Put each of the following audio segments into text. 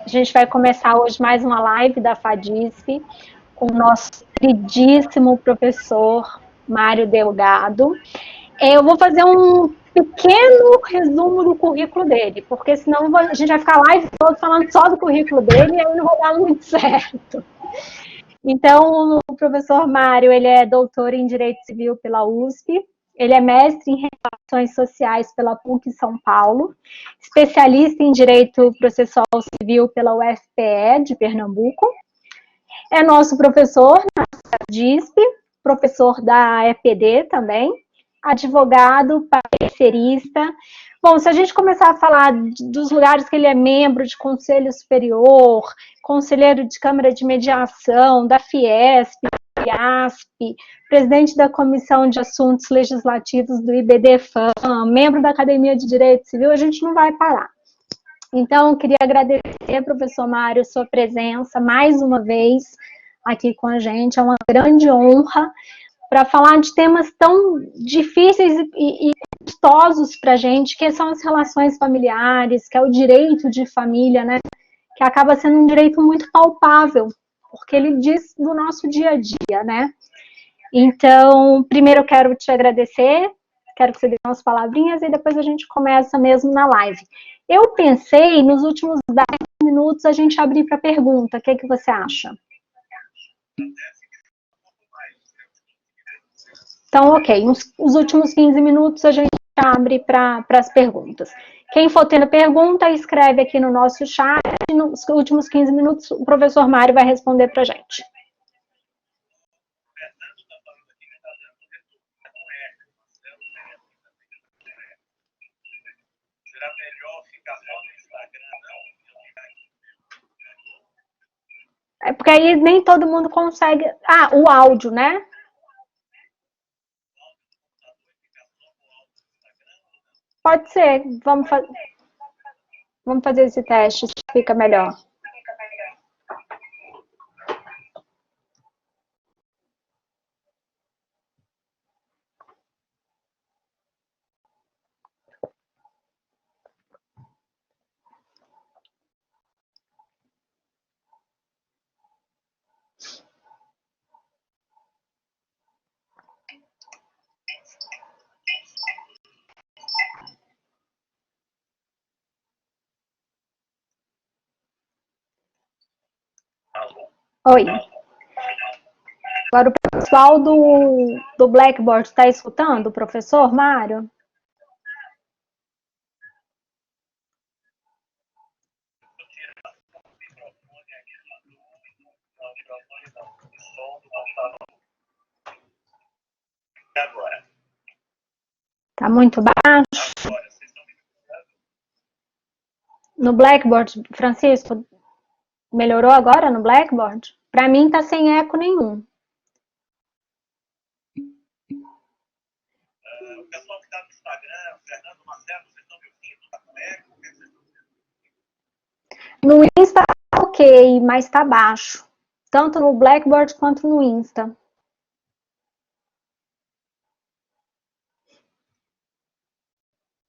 A gente vai começar hoje mais uma live da FADISP com o nosso queridíssimo professor Mário Delgado. Eu vou fazer um pequeno resumo do currículo dele, porque senão a gente vai ficar a live toda falando só do currículo dele e aí não vai dar muito certo. Então, o professor Mário, ele é doutor em Direito Civil pela USP, ele é mestre em Relações Sociais pela PUC São Paulo, especialista em Direito Processual Civil pela UFPE de Pernambuco, é nosso professor na DISP, professor da EPD também, advogado, parecerista. Bom, se a gente começar a falar dos lugares que ele é membro de Conselho Superior, conselheiro de Câmara de Mediação, da Fiesp, da FIASP, presidente da Comissão de Assuntos Legislativos do IBDFAM, membro da Academia de Direito Civil, a gente não vai parar. Então, eu queria agradecer, professor Mário, sua presença mais uma vez aqui com a gente. É uma grande honra para falar de temas tão difíceis e custosos para a gente, que são as relações familiares, que é o direito de família, né? Que acaba sendo um direito muito palpável, porque ele diz do nosso dia a dia, né? Então, primeiro eu quero te agradecer, quero que você dê umas palavrinhas e depois a gente começa mesmo na live. Eu pensei, nos últimos 10 minutos, a gente abrir para pergunta. O que, que você acha? Então, ok. Os últimos 15 minutos a gente abre para as perguntas. Quem for tendo pergunta, escreve aqui no nosso chat. E nos últimos 15 minutos, o professor Mário vai responder para a gente. Será melhor ficar só no Instagram, não? É porque aí nem todo mundo consegue... Ah, o áudio, né? Pode ser. Vamos fazer esse teste, fica melhor. Oi. Agora o pessoal do Blackboard está escutando o professor Mário? Tá muito baixo? No Blackboard, Francisco, melhorou agora no Blackboard? Para mim tá sem eco nenhum. O pessoal que está no Instagram, Fernando Marcelo, vocês estão me ouvindo? Está com eco? No Insta tá ok, mas tá baixo. Tanto no Blackboard quanto no Insta.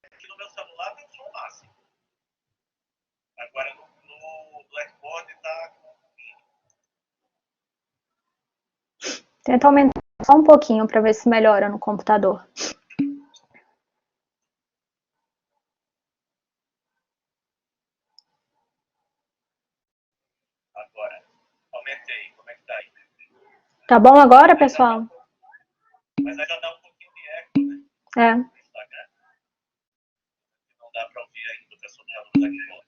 Aqui no meu celular tem som máximo. Agora no Blackboard está com... Tenta aumentar só um pouquinho para ver se melhora no computador. Agora, aumentei. Como é que tá aí? Tá bom agora, pessoal? Mas ainda dá um pouquinho de eco, né? É. No Instagram. Não dá para ouvir ainda o pessoal que está no Blackboard.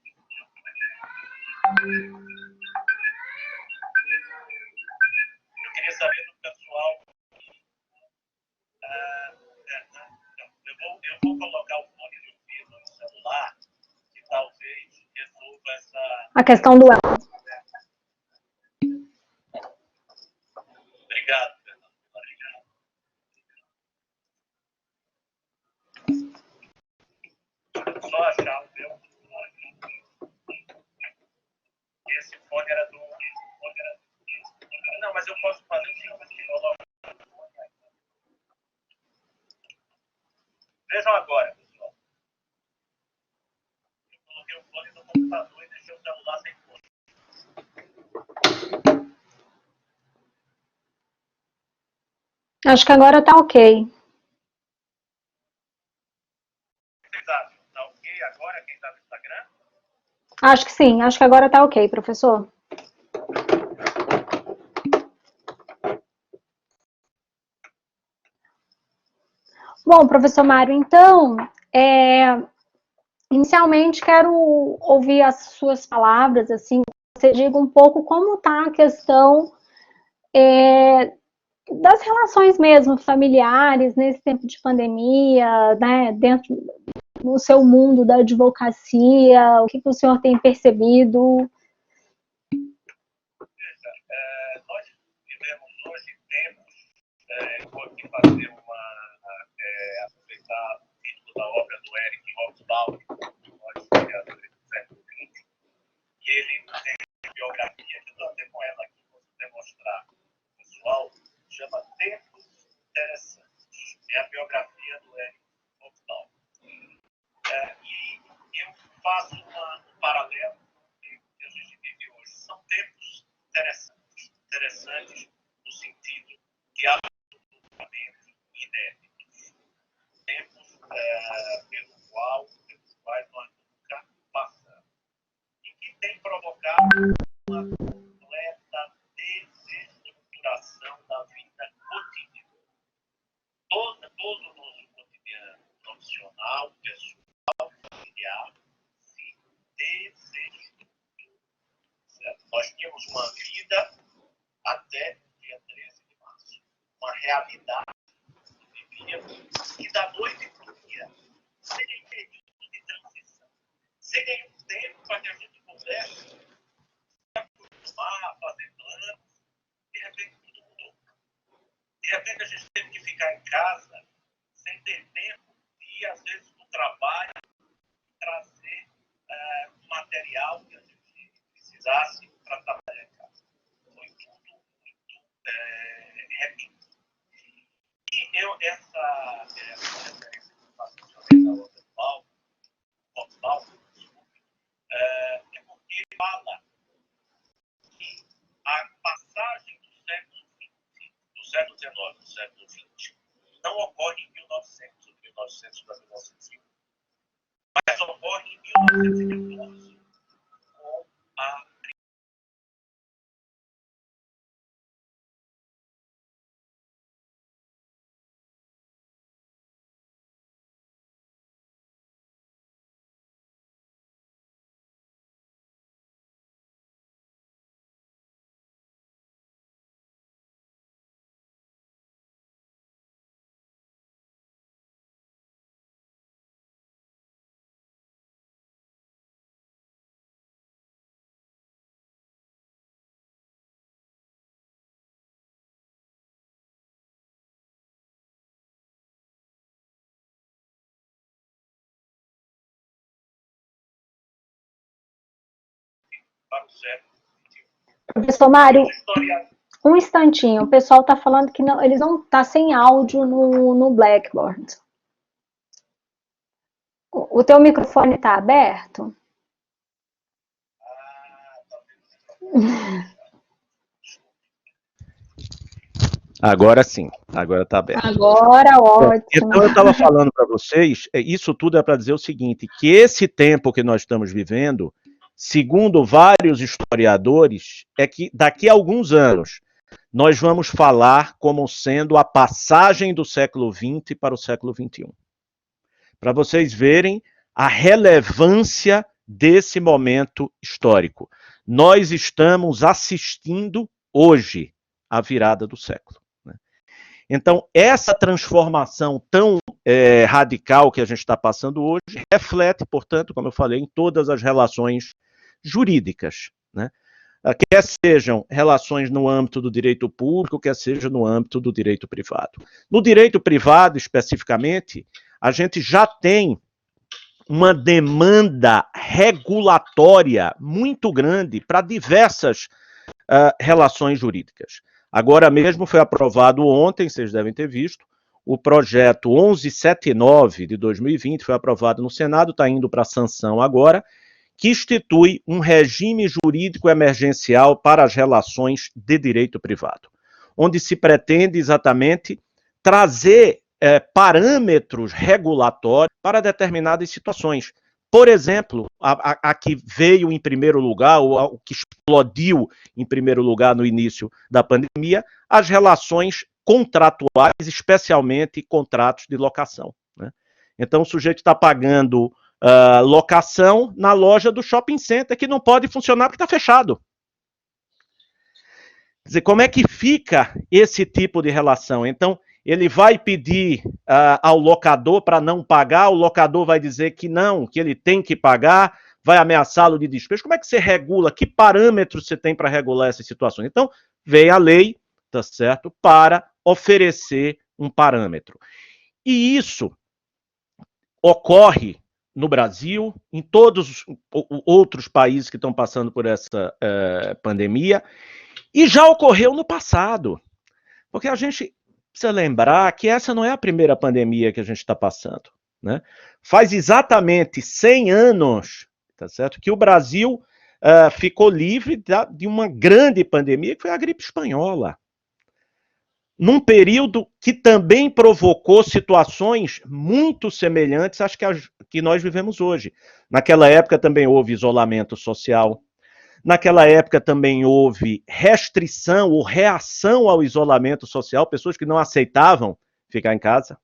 Eu queria saber do pessoal. Eu vou colocar o fone de ouvido no celular que talvez resolva essa. A questão do áudio. Obrigado, Fernando. Obrigado. Só achar o meu fone. Esse fone era do. Não, mas eu posso fazer o seguinte: vejam agora, pessoal. Eu coloquei o fone no computador e deixei o celular sem fone. Acho que agora tá ok. Vocês acham? Tá ok agora quem está no Instagram? Acho que sim, acho que agora tá ok, professor. Bom, professor Mário, então, inicialmente quero ouvir as suas palavras, assim, você diga um pouco como está a questão das relações mesmo familiares nesse tempo de pandemia, né, dentro no seu mundo da advocacia, o que o senhor tem percebido? Nós vivemos hoje tempos, vou aqui fazer aproveitar o título da obra do Eric Hobsbawm, nós historiadores do século XX, e ele tem uma biografia que eu estou até com ela aqui para demonstrar pessoal, chama Tempos Interessantes. É a biografia do Eric Hobsbawm. E eu faço um paralelo com o que a gente vive hoje. São tempos interessantes no sentido de absolutamente inéditos. Tempos pelos quais nós nunca passamos. E que tem provocado uma completa desestruturação da vida cotidiana. Todo o nosso cotidiano profissional, pessoal, familiar, se desestrutura. Nós tínhamos uma vida até dia 13 de março. Uma realidade que vivíamos e da noite para o dia, sem nenhum período de transição, sem nenhum tempo para que a gente pudesse se acostumar a fazer planos. De repente tudo mudou. De repente a gente teve que ficar em casa sem ter tempo de ir, às vezes, no trabalho, trazer material que a gente precisasse para trabalhar em casa. Foi tudo muito repentino. E essa referência que eu faço da outra Hobsbawm, é porque ele fala que a passagem do século XX, do século XIX, do século XX, não ocorre em 1900 ou 1900 para 1905, mas ocorre em 1914 com a para o século XXI. Professor Mário, um instantinho, o pessoal está falando que não, eles não tá sem áudio no Blackboard. O teu microfone está aberto? Agora sim, agora está aberto. Agora, ótimo. Então eu estava falando para vocês, isso tudo é para dizer o seguinte, que esse tempo que nós estamos vivendo, segundo vários historiadores, é que daqui a alguns anos nós vamos falar como sendo a passagem do século XX para o século XXI. Para vocês verem a relevância desse momento histórico. Nós estamos assistindo hoje a virada do século. Então, essa transformação tão radical que a gente está passando hoje reflete, portanto, como eu falei, em todas as relações jurídicas, né? Quer sejam relações no âmbito do direito público, quer seja no âmbito do direito privado. No direito privado, especificamente, a gente já tem uma demanda regulatória muito grande para diversas relações jurídicas. Agora mesmo foi aprovado ontem, vocês devem ter visto, o projeto 1179 de 2020 foi aprovado no Senado, está indo para sanção agora, que institui um regime jurídico emergencial para as relações de direito privado, onde se pretende exatamente trazer parâmetros regulatórios para determinadas situações. Por exemplo, a que veio em primeiro lugar, ou o que explodiu em primeiro lugar no início da pandemia, as relações contratuais, especialmente contratos de locação, né? Então, o sujeito está pagando locação na loja do shopping center, que não pode funcionar porque está fechado. Quer dizer, como é que fica esse tipo de relação? Então, ele vai pedir ao locador para não pagar, o locador vai dizer que não, que ele tem que pagar, vai ameaçá-lo de despejo. Como é que você regula? Que parâmetros você tem para regular essas situações? Então, vem a lei, tá certo, para oferecer um parâmetro. E isso ocorre no Brasil, em todos os outros países que estão passando por essa pandemia, e já ocorreu no passado. Porque a gente precisa lembrar que essa não é a primeira pandemia que a gente está passando, né? Faz exatamente 100 anos, tá certo, que o Brasil ficou livre de uma grande pandemia, que foi a gripe espanhola. Num período que também provocou situações muito semelhantes às que nós vivemos hoje. Naquela época também houve isolamento social. Naquela época também houve restrição ou reação ao isolamento social, pessoas que não aceitavam ficar em casa.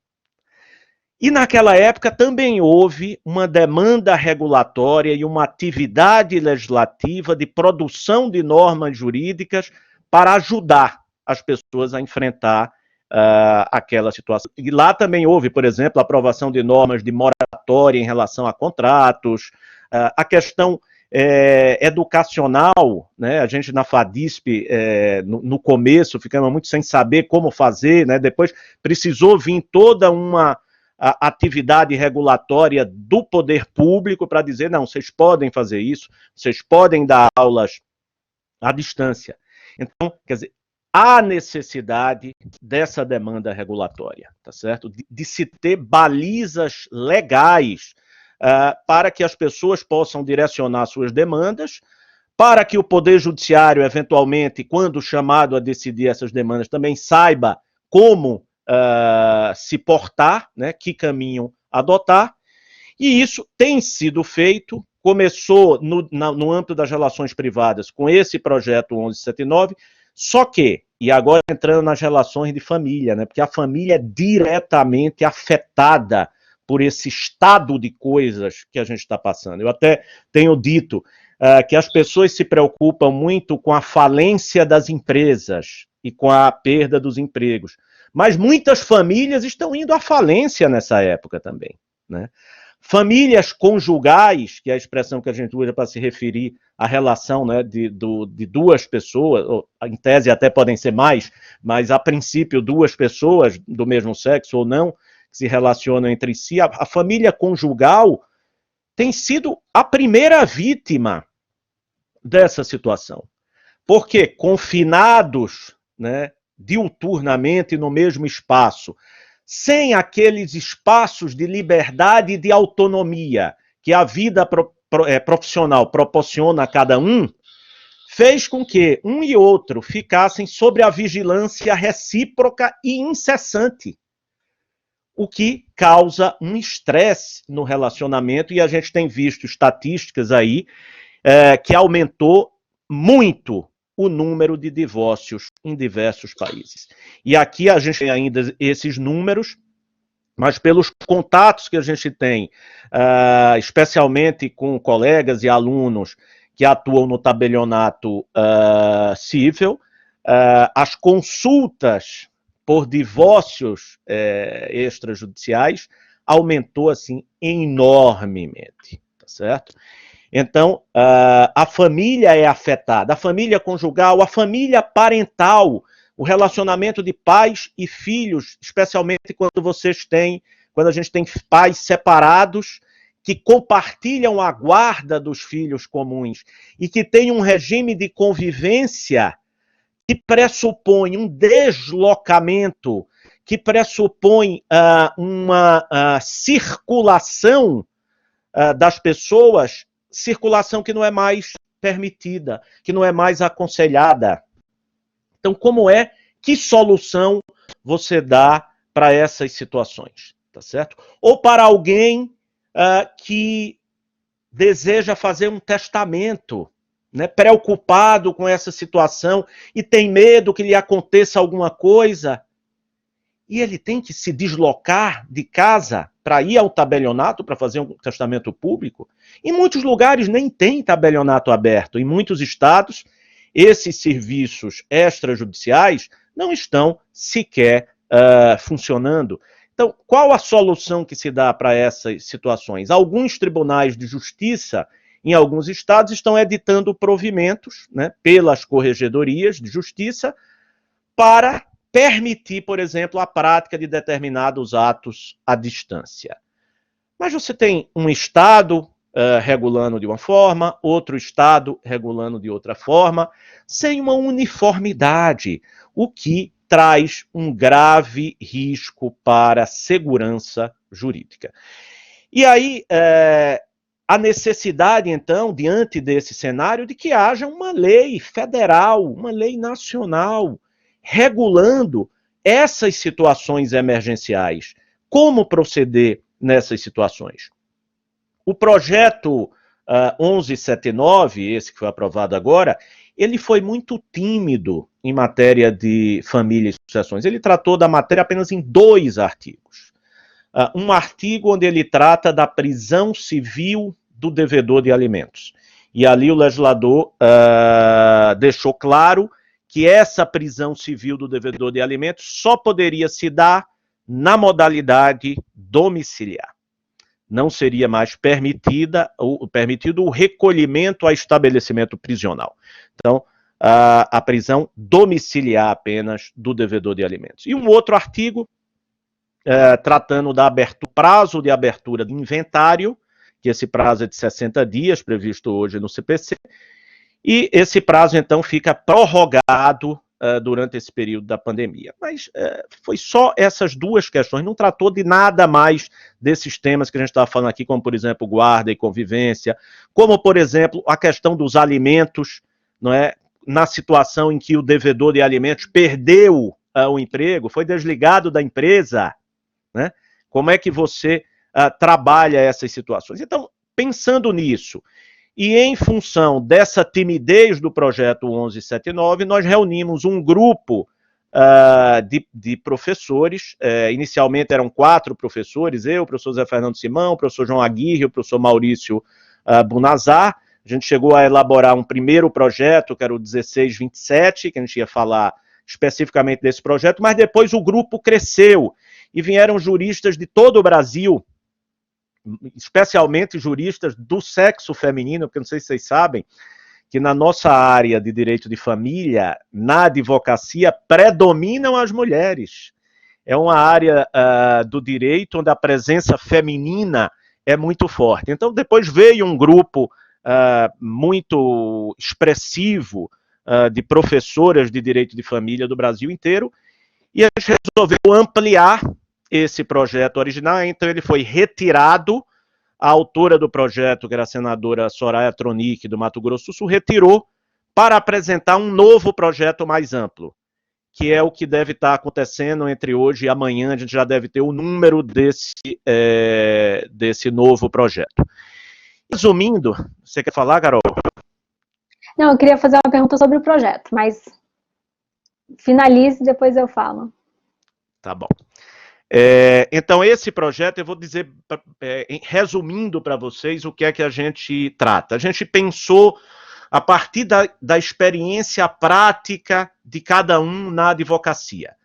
E naquela época também houve uma demanda regulatória e uma atividade legislativa de produção de normas jurídicas para ajudar as pessoas a enfrentar aquela situação. E lá também houve, por exemplo, a aprovação de normas de moratória em relação a contratos, a questão educacional, né? A gente na FADISP, no começo, ficamos muito sem saber como fazer, né? Depois precisou vir toda uma atividade regulatória do poder público para dizer, não, vocês podem fazer isso, vocês podem dar aulas à distância. Então, quer dizer, há necessidade dessa demanda regulatória, tá certo? De se ter balizas legais para que as pessoas possam direcionar suas demandas, para que o Poder Judiciário, eventualmente, quando chamado a decidir essas demandas, também saiba como se portar, né, que caminho adotar, e isso tem sido feito, começou no âmbito das relações privadas com esse projeto 1179, só que, e agora entrando nas relações de família, né, porque a família é diretamente afetada por esse estado de coisas que a gente está passando. Eu até tenho dito que as pessoas se preocupam muito com a falência das empresas e com a perda dos empregos. Mas muitas famílias estão indo à falência nessa época também, né? Famílias conjugais, que é a expressão que a gente usa para se referir à relação, né, de duas pessoas, ou, em tese até podem ser mais, mas a princípio duas pessoas do mesmo sexo ou não, que se relacionam entre si, a família conjugal tem sido a primeira vítima dessa situação. Porque confinados, né, diuturnamente no mesmo espaço, sem aqueles espaços de liberdade e de autonomia que a vida profissional proporciona a cada um, fez com que um e outro ficassem sob a vigilância recíproca e incessante, o que causa um estresse no relacionamento, e a gente tem visto estatísticas aí que aumentou muito o número de divórcios em diversos países. E aqui a gente tem ainda esses números, mas pelos contatos que a gente tem, especialmente com colegas e alunos que atuam no tabelionato civil, as consultas por divórcios extrajudiciais aumentou assim enormemente, tá certo? Então, a família é afetada, a família conjugal, a família parental, o relacionamento de pais e filhos, especialmente quando a gente tem pais separados que compartilham a guarda dos filhos comuns e que tem um regime de convivência que pressupõe um deslocamento, que pressupõe uma circulação das pessoas, circulação que não é mais permitida, que não é mais aconselhada. Então, que solução você dá para essas situações, tá certo? Ou para alguém que deseja fazer um testamento, né, preocupado com essa situação e tem medo que lhe aconteça alguma coisa, e ele tem que se deslocar de casa para ir ao tabelionato para fazer um testamento público. Em muitos lugares nem tem tabelionato aberto. Em muitos estados, esses serviços extrajudiciais não estão sequer funcionando. Então, qual a solução que se dá para essas situações? Alguns tribunais de justiça, em alguns estados, estão editando provimentos, né, pelas corregedorias de justiça para permitir, por exemplo, a prática de determinados atos à distância. Mas você tem um estado regulando de uma forma, outro estado regulando de outra forma, sem uma uniformidade, o que traz um grave risco para a segurança jurídica. E aí, a necessidade, então, diante desse cenário, de que haja uma lei federal, uma lei nacional, regulando essas situações emergenciais. Como proceder nessas situações? O projeto 1179, esse que foi aprovado agora, ele foi muito tímido em matéria de família e sucessões. Ele tratou da matéria apenas em 2 artigos. Um artigo onde ele trata da prisão civil do devedor de alimentos. E ali o legislador deixou claro que essa prisão civil do devedor de alimentos só poderia se dar na modalidade domiciliar. Não seria mais permitido o recolhimento a estabelecimento prisional. Então, a prisão domiciliar apenas do devedor de alimentos. E um outro artigo, tratando da prazo de abertura de inventário, que esse prazo é de 60 dias, previsto hoje no CPC, e esse prazo, então, fica prorrogado durante esse período da pandemia. Mas foi só essas 2 questões, não tratou de nada mais desses temas que a gente estava falando aqui, como, por exemplo, guarda e convivência, como, por exemplo, a questão dos alimentos, não é? Na situação em que o devedor de alimentos perdeu o emprego, foi desligado da empresa, né? Como é que você trabalha essas situações? Então, pensando nisso, e em função dessa timidez do projeto 1179, nós reunimos um grupo de professores, inicialmente eram 4 professores, eu, o professor Zé Fernando Simão, o professor João Aguirre, o professor Maurício Bunazar. A gente chegou a elaborar um primeiro projeto, que era o 1627, que a gente ia falar especificamente desse projeto, mas depois o grupo cresceu e vieram juristas de todo o Brasil, especialmente juristas do sexo feminino, porque não sei se vocês sabem, que na nossa área de direito de família, na advocacia, predominam as mulheres. É uma área do direito onde a presença feminina é muito forte. Então, depois veio um grupo muito expressivo de professoras de direito de família do Brasil inteiro, e a gente resolveu ampliar esse projeto original, então ele foi retirado. A autora do projeto, que era a senadora Soraya Tronic, do Mato Grosso do Sul, retirou para apresentar um novo projeto mais amplo, que é o que deve estar acontecendo entre hoje e amanhã. A gente já deve ter o número desse novo projeto. Resumindo, você quer falar, Carol? Não, eu queria fazer uma pergunta sobre o projeto, mas finalize e depois eu falo. Tá bom. Então, esse projeto, eu vou dizer, resumindo para vocês, o que é que a gente trata. A gente pensou a partir da experiência prática de cada um na advocacia.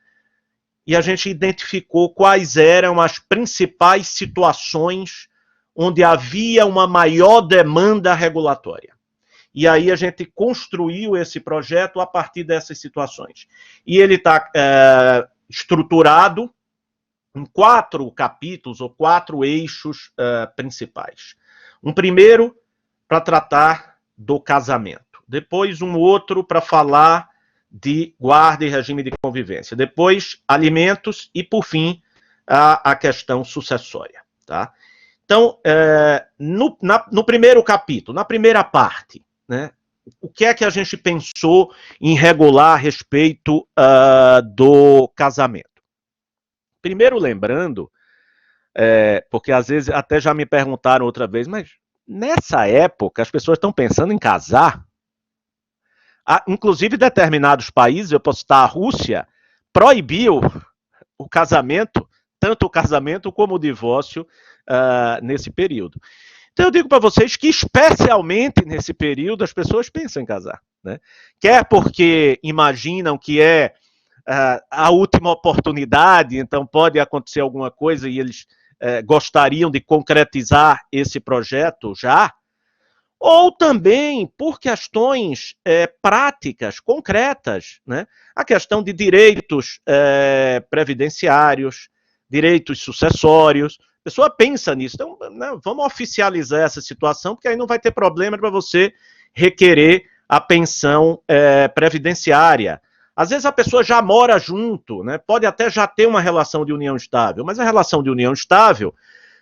E a gente identificou quais eram as principais situações onde havia uma maior demanda regulatória. E aí a gente construiu esse projeto a partir dessas situações. E ele está estruturado em 4 capítulos ou 4 eixos principais. Um primeiro para tratar do casamento. Depois um outro para falar de guarda e regime de convivência. Depois alimentos e, por fim, a questão sucessória. Tá? Então, no primeiro capítulo, na primeira parte, né, o que é que a gente pensou em regular a respeito do casamento? Primeiro lembrando, porque às vezes até já me perguntaram outra vez, mas nessa época as pessoas estão pensando em casar? Inclusive determinados países, eu posso citar a Rússia, proibiu o casamento, tanto o casamento como o divórcio nesse período. Então eu digo para vocês que especialmente nesse período as pessoas pensam em casar, né? Quer porque imaginam que é a última oportunidade, então pode acontecer alguma coisa e eles gostariam de concretizar esse projeto já, ou também por questões práticas, concretas, né? A questão de direitos previdenciários, direitos sucessórios. A pessoa pensa nisso. Então, né, vamos oficializar essa situação, porque aí não vai ter problema para você requerer a pensão previdenciária. Às vezes a pessoa já mora junto, né? Pode até já ter uma relação de união estável, mas a relação de união estável,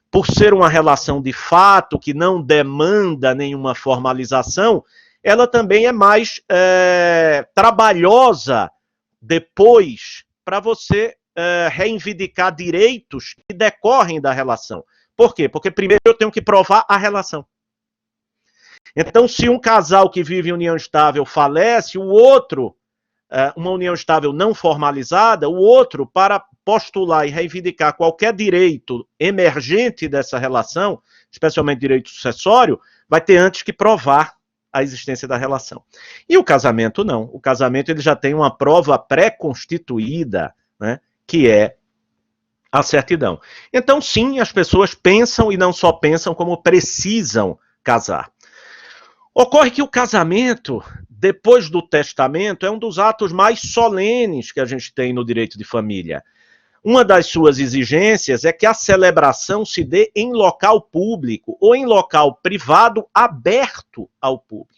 por ser uma relação de fato que não demanda nenhuma formalização, ela também é mais trabalhosa depois para você reivindicar direitos que decorrem da relação. Por quê? Porque primeiro eu tenho que provar a relação. Então, se um casal que vive em união estável falece, o outro, uma união estável não formalizada, o outro, para postular e reivindicar qualquer direito emergente dessa relação, especialmente direito sucessório, vai ter antes que provar a existência da relação. E o casamento não. O casamento ele já tem uma prova pré-constituída, né, que é a certidão. Então, sim, as pessoas pensam e não só pensam, como precisam casar. Ocorre que o casamento, depois do testamento, é um dos atos mais solenes que a gente tem no direito de família. Uma das suas exigências é que a celebração se dê em local público ou em local privado aberto ao público.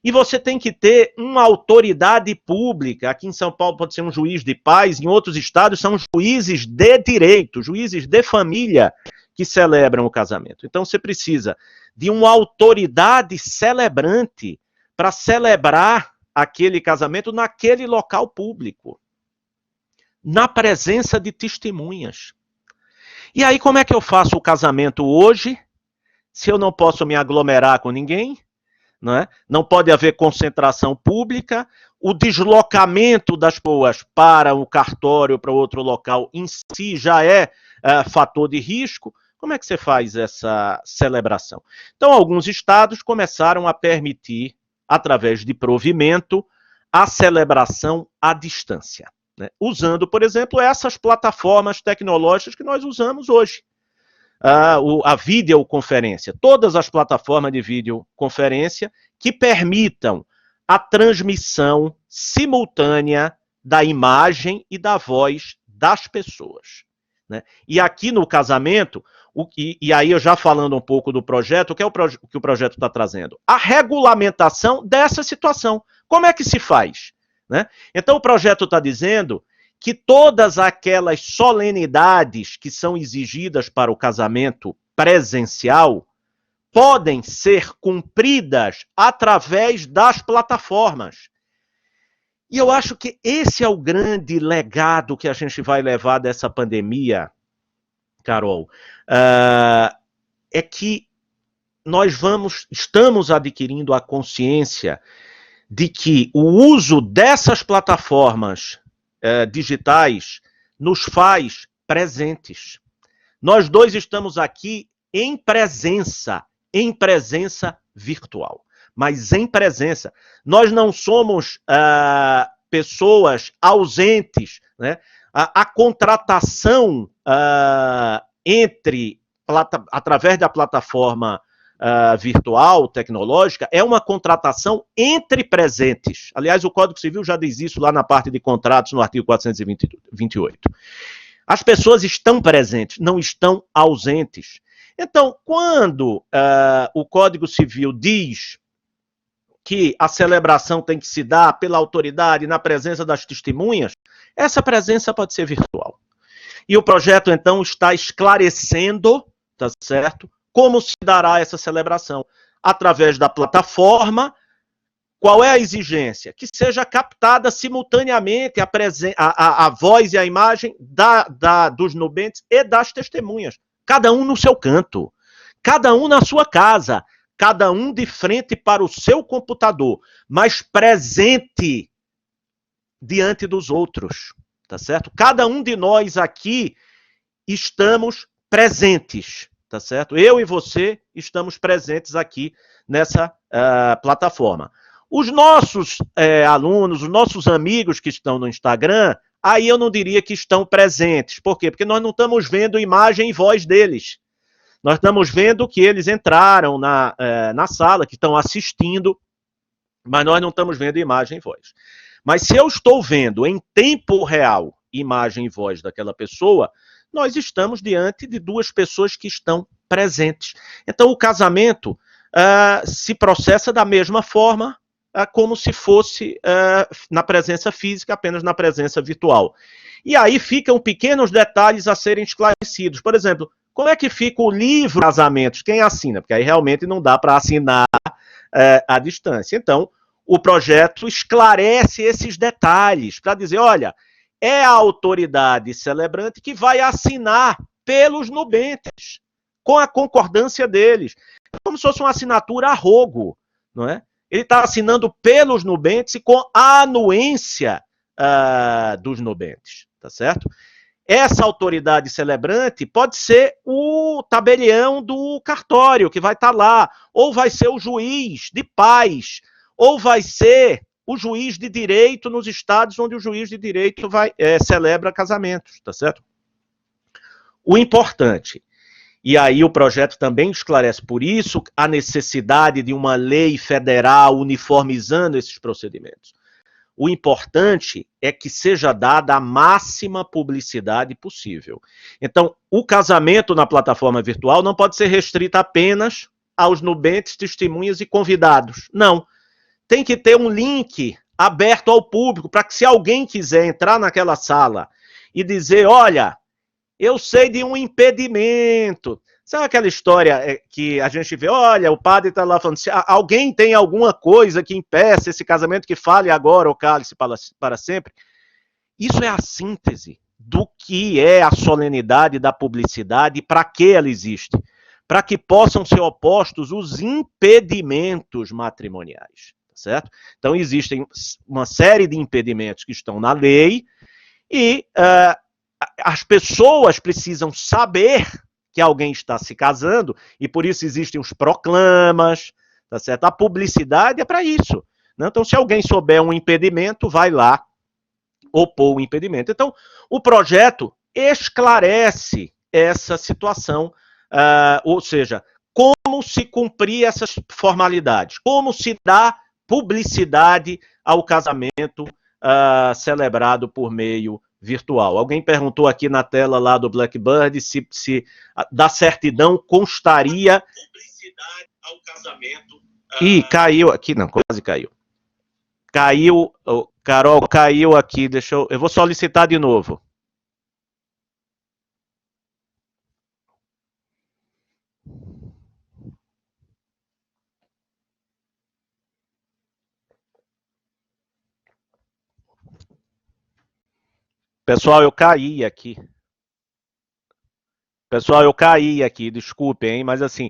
E você tem que ter uma autoridade pública. Aqui em São Paulo pode ser um juiz de paz, em outros estados são juízes de direito, juízes de família que celebram o casamento. Então você precisa de uma autoridade celebrante para celebrar aquele casamento naquele local público, na presença de testemunhas. E aí como é que eu faço o casamento hoje, se eu não posso me aglomerar com ninguém? Não pode haver concentração pública, o deslocamento das pessoas para o cartório, para outro local, em si já é fator de risco. Como é que você faz essa celebração? Então, alguns estados começaram a permitir, através de provimento, a celebração à distância, né? Usando, por exemplo, essas plataformas tecnológicas que nós usamos hoje. A videoconferência, todas as plataformas de videoconferência que permitam a transmissão simultânea da imagem e da voz das pessoas, né? E aqui no casamento, e aí eu já falando um pouco do projeto, o que é que o projeto está trazendo? A regulamentação dessa situação. Como é que se faz, né? Então o projeto está dizendo que todas aquelas solenidades que são exigidas para o casamento presencial podem ser cumpridas através das plataformas. E eu acho que esse é o grande legado que a gente vai levar dessa pandemia, Carol, é que nós estamos adquirindo a consciência de que o uso dessas plataformas digitais nos faz presentes. Nós dois estamos aqui em presença virtual, mas em presença. Nós não somos pessoas ausentes, né? A contratação através da plataforma virtual, tecnológica, é uma contratação entre presentes. Aliás, o Código Civil já diz isso lá na parte de contratos, no artigo 428. As pessoas estão presentes, não estão ausentes. Então, quando o Código Civil diz que a celebração tem que se dar pela autoridade, na presença das testemunhas, essa presença pode ser virtual. E o projeto, então, está esclarecendo, tá certo? Como se dará essa celebração? Através da plataforma, qual é a exigência? Que seja captada simultaneamente a voz e a imagem dos nubentes e das testemunhas. Cada um no seu canto, cada um na sua casa, cada um de frente para o seu computador, mas presente diante dos outros, tá certo? Cada um de nós aqui estamos presentes, tá certo? Eu e você estamos presentes aqui nessa plataforma. Os nossos alunos, os nossos amigos que estão no Instagram, aí eu não diria que estão presentes. Por quê? Porque nós não estamos vendo imagem e voz deles. Nós estamos vendo que eles entraram na sala, que estão assistindo, mas nós não estamos vendo imagem e voz. Mas se eu estou vendo em tempo real imagem e voz daquela pessoa, nós estamos diante de duas pessoas que estão presentes. Então, o casamento se processa da mesma forma como se fosse na presença física, apenas na presença virtual. E aí ficam pequenos detalhes a serem esclarecidos. Por exemplo, como é que fica o livro de casamentos? Quem assina? Porque aí realmente não dá para assinar à distância. Então, o projeto esclarece esses detalhes para dizer, olha, é a autoridade celebrante que vai assinar pelos nubentes, com a concordância deles. Como se fosse uma assinatura a rogo, não é? Ele está assinando pelos nubentes e com a anuência dos nubentes, tá certo? Essa autoridade celebrante pode ser o tabelião do cartório, que vai estar lá, ou vai ser o juiz de paz, ou vai ser o juiz de direito nos estados onde o juiz de direito celebra casamentos, tá certo? O importante, e aí o projeto também esclarece por isso a necessidade de uma lei federal uniformizando esses procedimentos. O importante é que seja dada a máxima publicidade possível. Então, o casamento na plataforma virtual não pode ser restrito apenas aos nubentes, testemunhas e convidados. Não. Tem que ter um link aberto ao público para que, se alguém quiser entrar naquela sala e dizer, olha, eu sei de um impedimento. Sabe aquela história que a gente vê, olha, o padre está lá falando, se alguém tem alguma coisa que impeça esse casamento, que fale agora ou cale-se para sempre? Isso é a síntese do que é a solenidade da publicidade e para que ela existe. Para que possam ser opostos os impedimentos matrimoniais, certo? Então, existem uma série de impedimentos que estão na lei e as pessoas precisam saber que alguém está se casando, e por isso existem os proclamas, tá certo? A publicidade é para isso, né? Então, se alguém souber um impedimento, vai lá opor o impedimento. Então, o projeto esclarece essa situação, ou seja, como se cumprir essas formalidades, como se dá publicidade ao casamento celebrado por meio virtual. Alguém perguntou aqui na tela lá do Blackbird se da certidão constaria publicidade ao casamento. Ih, caiu aqui, não, quase caiu. Caiu, Carol, caiu aqui, eu vou solicitar de novo. Pessoal, eu caí aqui. Desculpem, hein? Mas assim,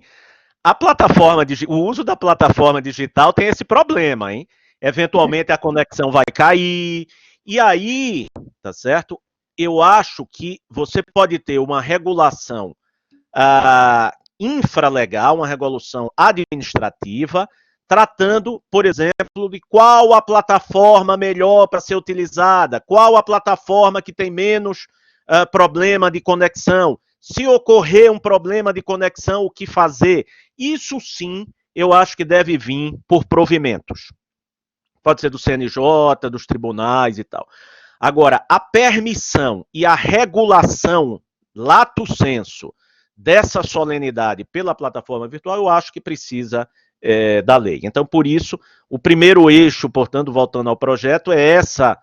o uso da plataforma digital tem esse problema, hein? Eventualmente a conexão vai cair, e aí, tá certo? Eu acho que você pode ter uma regulação infralegal, uma regulação administrativa, tratando, por exemplo, de qual a plataforma melhor para ser utilizada, qual a plataforma que tem menos problema de conexão. Se ocorrer um problema de conexão, o que fazer? Isso sim, eu acho que deve vir por provimentos. Pode ser do CNJ, dos tribunais e tal. Agora, a permissão e a regulação, lato sensu, dessa solenidade pela plataforma virtual, eu acho que precisa da lei. Então, por isso, o primeiro eixo, portanto, voltando ao projeto, é essa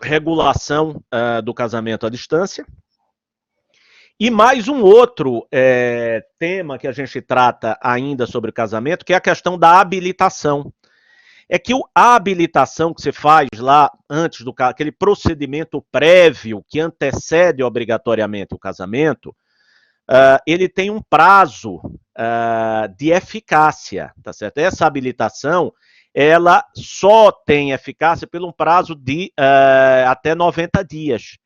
regulação do casamento à distância. E mais um outro tema que a gente trata ainda sobre o casamento, que é a questão da habilitação. é que a habilitação que você faz lá antes do aquele procedimento prévio que antecede obrigatoriamente o casamento, ele tem um prazo de eficácia, tá certo? Essa habilitação, ela só tem eficácia por um prazo de até 90 dias.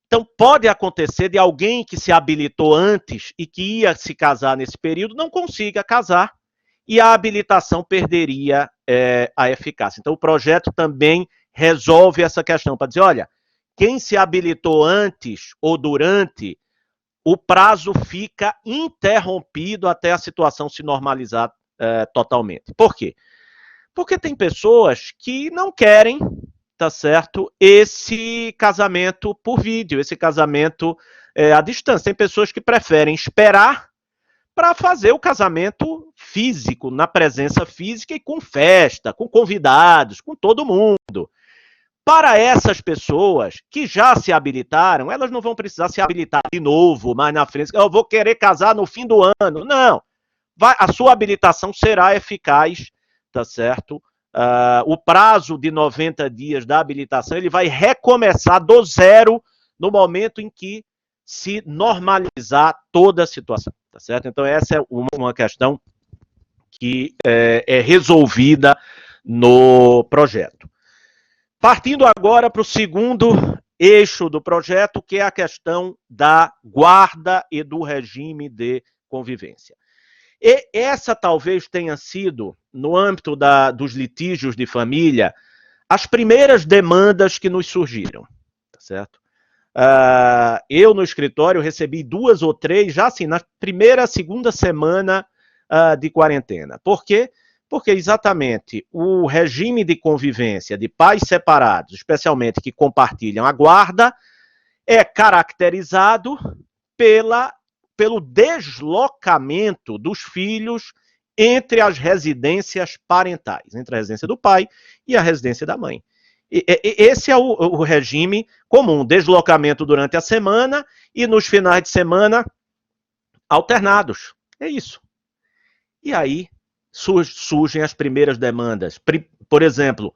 Então, pode acontecer de alguém que se habilitou antes e que ia se casar nesse período não consiga casar e a habilitação perderia a eficácia. Então, o projeto também resolve essa questão para dizer, olha, quem se habilitou antes ou durante, o prazo fica interrompido até a situação se normalizar totalmente. Por quê? Porque tem pessoas que não querem, tá certo, esse casamento por vídeo, esse casamento à distância. Tem pessoas que preferem esperar para fazer o casamento físico, na presença física e com festa, com convidados, com todo mundo. Para essas pessoas que já se habilitaram, elas não vão precisar se habilitar de novo mais na frente. Eu vou querer casar no fim do ano. Não. A sua habilitação será eficaz, tá certo? O prazo de 90 dias da habilitação, ele vai recomeçar do zero no momento em que se normalizar toda a situação, tá certo? Então, essa é uma questão que é resolvida no projeto. Partindo agora para o segundo eixo do projeto, que é a questão da guarda e do regime de convivência. E essa talvez tenha sido, no âmbito dos litígios de família, as primeiras demandas que nos surgiram, tá certo? Eu, no escritório, recebi 2 ou 3, já assim, na primeira, segunda semana de quarentena. Por quê? Porque exatamente o regime de convivência de pais separados, especialmente que compartilham a guarda, é caracterizado pelo deslocamento dos filhos entre as residências parentais, entre a residência do pai e a residência da mãe. Esse é o regime comum, deslocamento durante a semana e nos finais de semana alternados. É isso. E aí surgem as primeiras demandas. Por exemplo,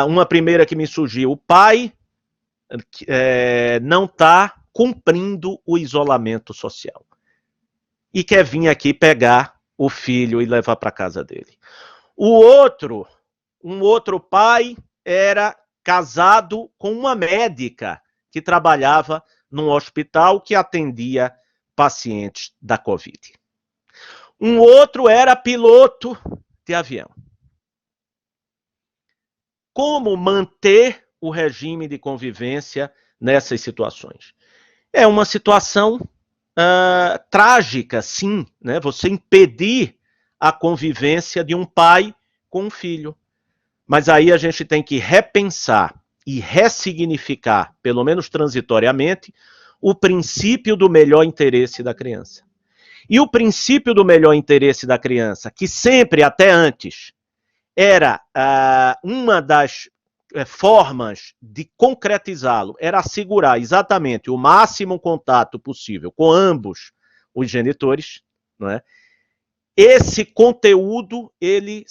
uma primeira que me surgiu, o pai não está cumprindo o isolamento social e quer vir aqui pegar o filho e levar para casa dele. Um outro pai era casado com uma médica que trabalhava num hospital que atendia pacientes da Covid. Um outro era piloto de avião. Como manter o regime de convivência nessas situações? É uma situação trágica, sim, né? Você impedir a convivência de um pai com um filho. Mas aí a gente tem que repensar e ressignificar, pelo menos transitoriamente, o princípio do melhor interesse da criança. E o princípio do melhor interesse da criança, que sempre, até antes, era uma das formas de concretizá-lo, era assegurar exatamente o máximo contato possível com ambos os genitores, não é? Esse conteúdo, ele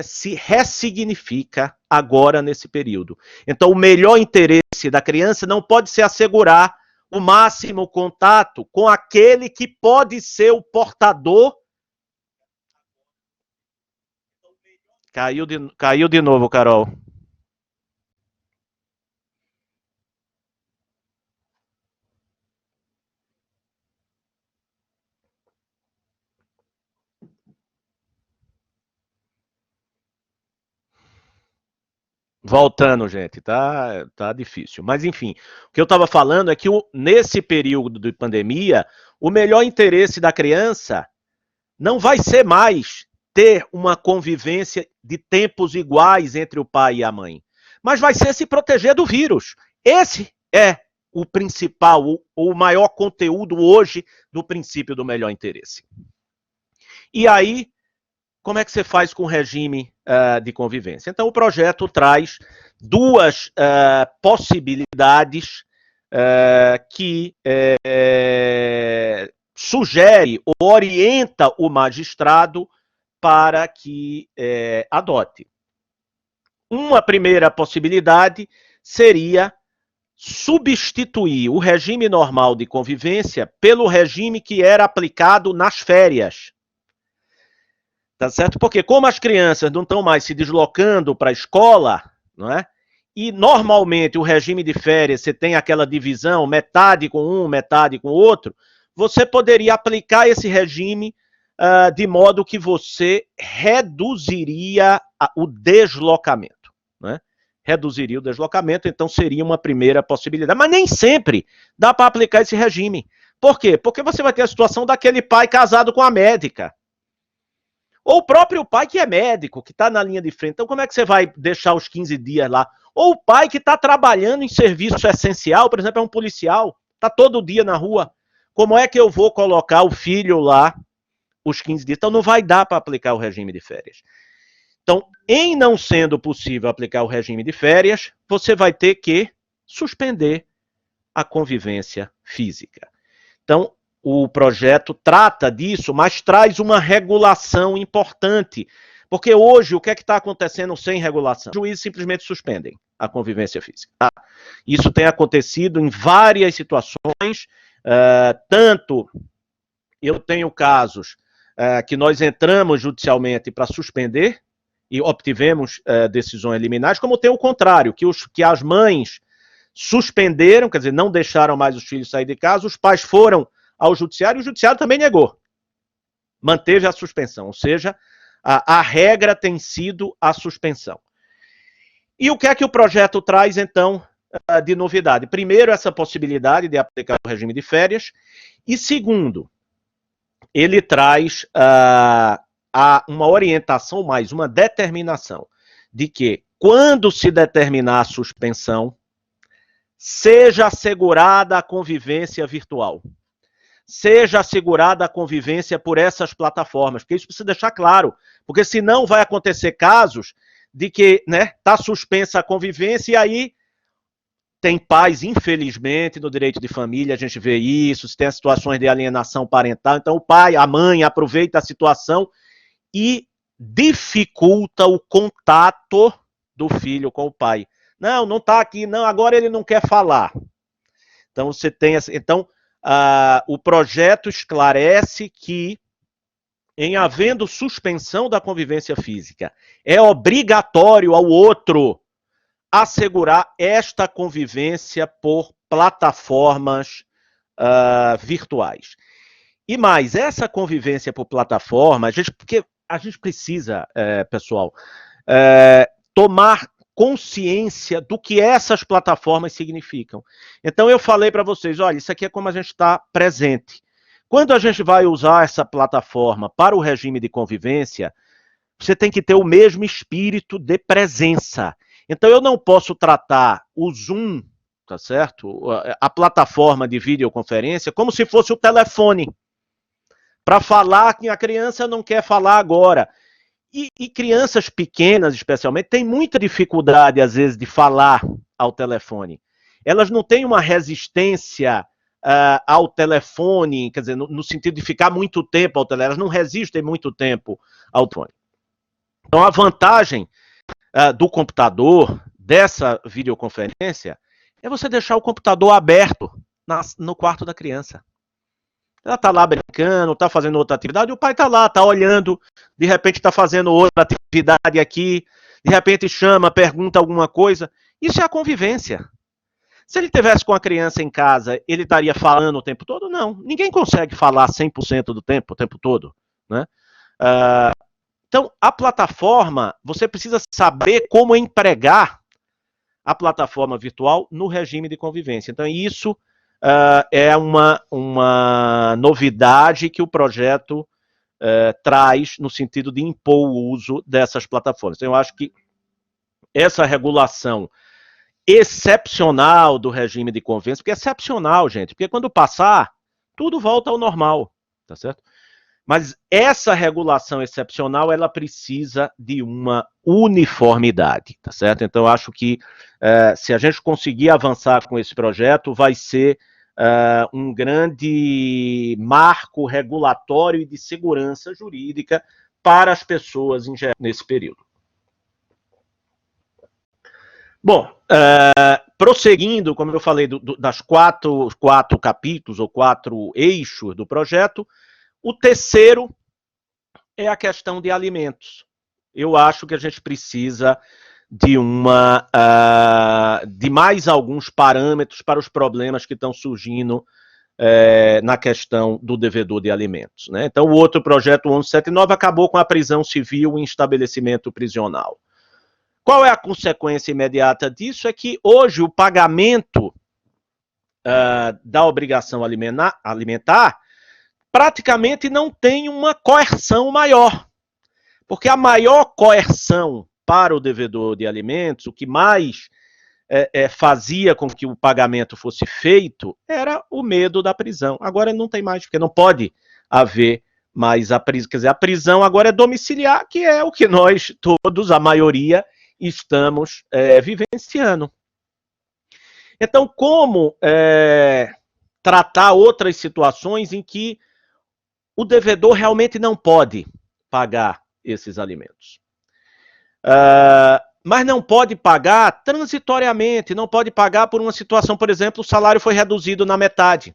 se ressignifica agora nesse período. Então, o melhor interesse da criança não pode ser assegurar o máximo contato com aquele que pode ser o portador. Caiu de novo, Carol. Voltando, gente, tá difícil. Mas, enfim, o que eu estava falando é que nesse período de pandemia, o melhor interesse da criança não vai ser mais ter uma convivência de tempos iguais entre o pai e a mãe, mas vai ser se proteger do vírus. Esse é o principal, o maior conteúdo hoje do princípio do melhor interesse. E aí, como é que você faz com o regime de convivência? Então, o projeto traz 2 possibilidades que sugere ou orienta o magistrado para que adote. uma primeira possibilidade seria substituir o regime normal de convivência pelo regime que era aplicado nas férias. Tá certo? Porque como as crianças não estão mais se deslocando para a escola, não é? E normalmente o regime de férias, você tem aquela divisão, metade com um, metade com o outro, você poderia aplicar esse regime de modo que você reduziria o deslocamento, né? Reduziria o deslocamento, então seria uma primeira possibilidade. Mas nem sempre dá para aplicar esse regime. Por quê? Porque você vai ter a situação daquele pai casado com a médica. Ou o próprio pai que é médico, que está na linha de frente. Então, como é que você vai deixar os 15 dias lá? Ou o pai que está trabalhando em serviço essencial, por exemplo, é um policial, está todo dia na rua. Como é que eu vou colocar o filho lá os 15 dias? Então, não vai dar para aplicar o regime de férias. Então, em não sendo possível aplicar o regime de férias, você vai ter que suspender a convivência física. Então, o projeto trata disso, mas traz uma regulação importante. Porque hoje, o que é que está acontecendo sem regulação? Os juízes simplesmente suspendem a convivência física. Tá? Isso tem acontecido em várias situações, tanto eu tenho casos que nós entramos judicialmente para suspender e obtivemos decisões liminares, como tem o contrário, que as mães suspenderam, quer dizer, não deixaram mais os filhos sair de casa, os pais foram ao judiciário e o judiciário também negou. Manteve a suspensão, ou seja, a regra tem sido a suspensão. E o que é que o projeto traz, então, de novidade? Primeiro, essa possibilidade de aplicar o regime de férias, e segundo, ele traz uma orientação, mais uma determinação, de que quando se determinar a suspensão, seja assegurada a convivência virtual. Seja assegurada a convivência por essas plataformas, porque isso precisa deixar claro, porque senão vai acontecer casos de que está suspensa a convivência e aí tem pais, infelizmente, no direito de família, a gente vê isso, se tem situações de alienação parental, então o pai, a mãe aproveita a situação e dificulta o contato do filho com o pai. Não está aqui, não, agora ele não quer falar. Então você tem o projeto esclarece que, em havendo suspensão da convivência física, é obrigatório ao outro assegurar esta convivência por plataformas virtuais. E mais, essa convivência por plataforma, porque a gente precisa, pessoal, tomar consciência do que essas plataformas significam. Então eu falei para vocês, olha, isso aqui é como a gente está presente. Quando a gente vai usar essa plataforma para o regime de convivência, você tem que ter o mesmo espírito de presença. Então eu não posso tratar o Zoom, tá certo? A plataforma de videoconferência como se fosse o telefone. Para falar que a criança não quer falar agora. E crianças pequenas, especialmente, têm muita dificuldade, às vezes, de falar ao telefone. Elas não têm uma resistência ao telefone, quer dizer, no sentido de ficar muito tempo ao telefone. Elas não resistem muito tempo ao telefone. Então, a vantagem do computador, dessa videoconferência, é você deixar o computador aberto no quarto da criança. Ela está lá brincando, está fazendo outra atividade, e o pai está lá, está olhando, de repente está fazendo outra atividade aqui, de repente chama, pergunta alguma coisa. Isso é a convivência. Se ele tivesse com a criança em casa, ele estaria falando o tempo todo? Não. Ninguém consegue falar 100% do tempo, o tempo todo. Né? Então, a plataforma, você precisa saber como empregar a plataforma virtual no regime de convivência. Então, isso é uma novidade que o projeto traz no sentido de impor o uso dessas plataformas. Então, eu acho que essa regulação excepcional do regime de convivência, porque é excepcional, gente, porque quando passar, tudo volta ao normal, tá certo? Mas essa regulação excepcional, ela precisa de uma uniformidade, tá certo? Então, eu acho que se a gente conseguir avançar com esse projeto, vai ser um grande marco regulatório e de segurança jurídica para as pessoas em geral nesse período. Bom, prosseguindo, como eu falei, das quatro capítulos ou 4 eixos do projeto, o terceiro é a questão de alimentos. Eu acho que a gente precisa de mais alguns parâmetros para os problemas que estão surgindo na questão do devedor de alimentos, né? Então, o outro projeto, o 1179, acabou com a prisão civil em estabelecimento prisional. Qual é a consequência imediata disso? É que hoje o pagamento da obrigação alimentar praticamente não tem uma coerção maior. Porque a maior coerção para o devedor de alimentos, o que mais fazia com que o pagamento fosse feito, era o medo da prisão. Agora não tem mais, porque não pode haver mais a prisão. Quer dizer, a prisão agora é domiciliar, que é o que nós todos, a maioria, estamos vivenciando. Então, como tratar outras situações em que o devedor realmente não pode pagar esses alimentos? Mas não pode pagar transitoriamente, não pode pagar por uma situação, por exemplo, o salário foi reduzido na metade.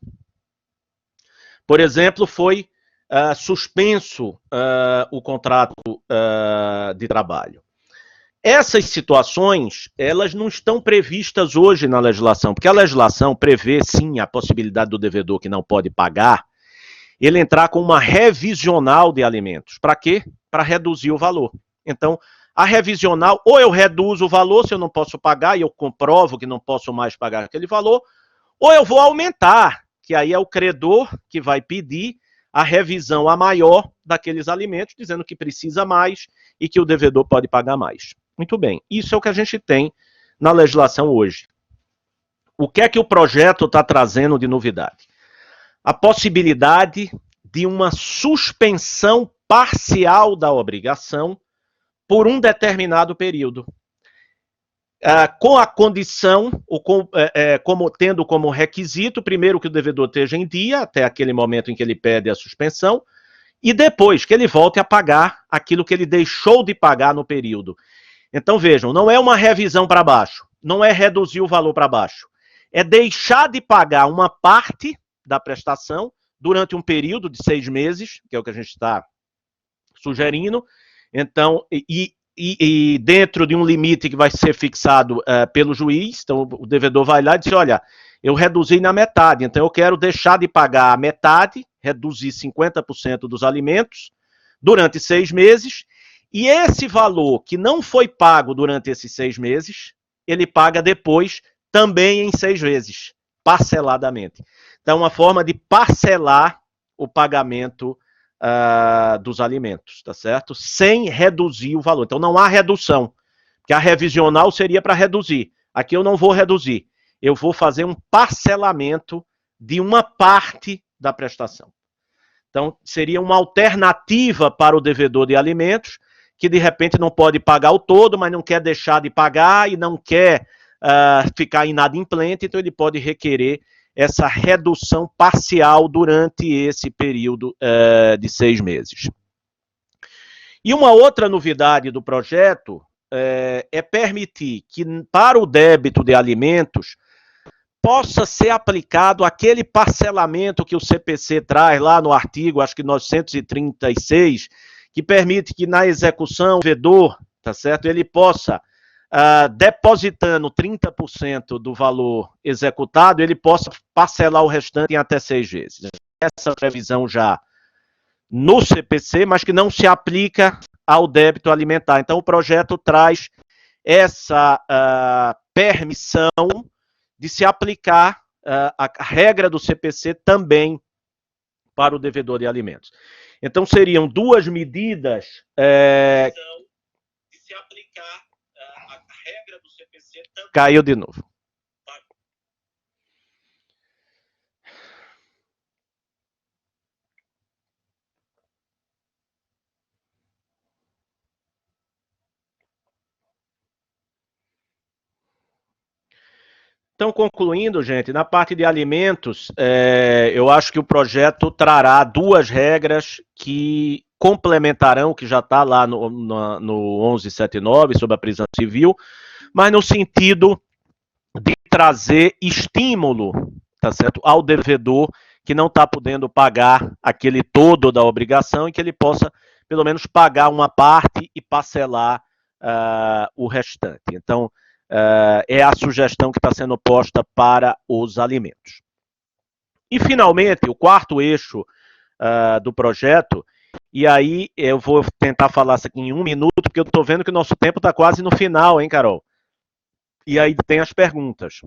Por exemplo, foi suspenso o contrato de trabalho. Essas situações, elas não estão previstas hoje na legislação, porque a legislação prevê, sim, a possibilidade do devedor que não pode pagar, ele entrar com uma revisional de alimentos. Para quê? Para reduzir o valor. Então, a revisional, ou eu reduzo o valor se eu não posso pagar e eu comprovo que não posso mais pagar aquele valor, ou eu vou aumentar, que aí é o credor que vai pedir a revisão a maior daqueles alimentos, dizendo que precisa mais e que o devedor pode pagar mais. Muito bem, isso é o que a gente tem na legislação hoje. O que é que o projeto está trazendo de novidade? A possibilidade de uma suspensão parcial da obrigação por um determinado período. Com a condição, tendo como requisito, primeiro que o devedor esteja em dia, até aquele momento em que ele pede a suspensão, e depois que ele volte a pagar aquilo que ele deixou de pagar no período. Então vejam, não é uma revisão para baixo, não é reduzir o valor para baixo, é deixar de pagar uma parte da prestação durante um período de 6 meses, que é o que a gente está sugerindo, então, e dentro de um limite que vai ser fixado pelo juiz, então o devedor vai lá e diz, olha, eu reduzi na metade, então eu quero deixar de pagar a metade, reduzir 50% dos alimentos durante 6 meses, e esse valor que não foi pago durante esses 6 meses, ele paga depois também em 6 vezes, parceladamente. Então, uma forma de parcelar o pagamento dos alimentos, tá certo? Sem reduzir o valor. Então, não há redução, porque a revisional seria para reduzir. Aqui eu não vou reduzir, eu vou fazer um parcelamento de uma parte da prestação. Então, seria uma alternativa para o devedor de alimentos, que de repente não pode pagar o todo, mas não quer deixar de pagar e não quer ficar inadimplente, então ele pode requerer essa redução parcial durante esse período de 6 meses. E uma outra novidade do projeto é permitir que para o débito de alimentos possa ser aplicado aquele parcelamento que o CPC traz lá no artigo, acho que 936, que permite que na execução o devedor, tá certo, ele possa, depositando 30% do valor executado, ele possa parcelar o restante em até 6 vezes. Essa previsão já no CPC, mas que não se aplica ao débito alimentar. Então, o projeto traz essa permissão de se aplicar a regra do CPC também para o devedor de alimentos. Então, seriam 2 medidas de se aplicar a regra do CPC também. Caiu de novo. Então, concluindo, gente, na parte de alimentos, eu acho que o projeto trará 2 regras que complementarão o que já está lá no 1179, sobre a prisão civil, mas no sentido de trazer estímulo, tá certo, ao devedor que não está podendo pagar aquele todo da obrigação e que ele possa, pelo menos, pagar uma parte e parcelar o restante. Então, é a sugestão que está sendo posta para os alimentos. E, finalmente, o quarto eixo do projeto, e aí eu vou tentar falar isso aqui em 1 minuto, porque eu estou vendo que o nosso tempo está quase no final, hein, Carol? E aí tem as perguntas.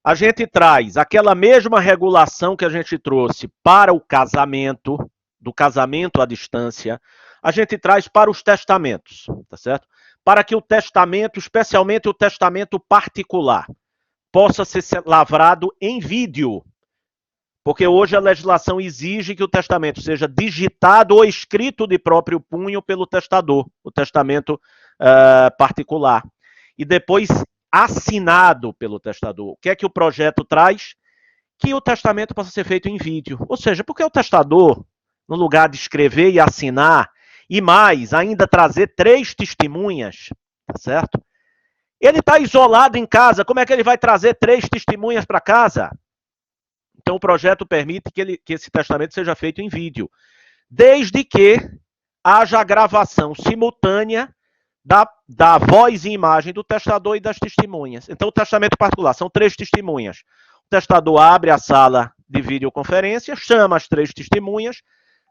A gente traz aquela mesma regulação que a gente trouxe para o casamento, do casamento à distância, a gente traz para os testamentos, tá certo? Para que o testamento, especialmente o testamento particular, possa ser lavrado em vídeo. Porque hoje a legislação exige que o testamento seja digitado ou escrito de próprio punho pelo testador, o testamento particular. E depois assinado pelo testador. O que é que o projeto traz? Que o testamento possa ser feito em vídeo. Ou seja, porque o testador, no lugar de escrever e assinar, e mais, ainda trazer 3 testemunhas, tá certo? Ele está isolado em casa, como é que ele vai trazer 3 testemunhas para casa? Então o projeto permite que esse testamento seja feito em vídeo, desde que haja a gravação simultânea da voz e imagem do testador e das testemunhas. Então, o testamento particular são 3 testemunhas. O testador abre a sala de videoconferência, chama as 3 testemunhas,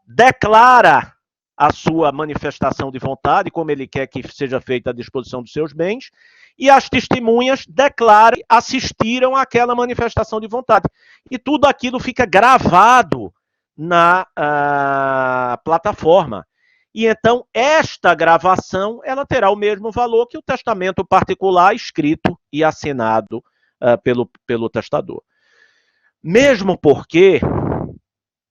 declara a sua manifestação de vontade, como ele quer que seja feita a disposição dos seus bens, e as testemunhas declaram que assistiram àquela manifestação de vontade. E tudo aquilo fica gravado na plataforma. E então, esta gravação, ela terá o mesmo valor que o testamento particular escrito e assinado pelo testador. Mesmo porque,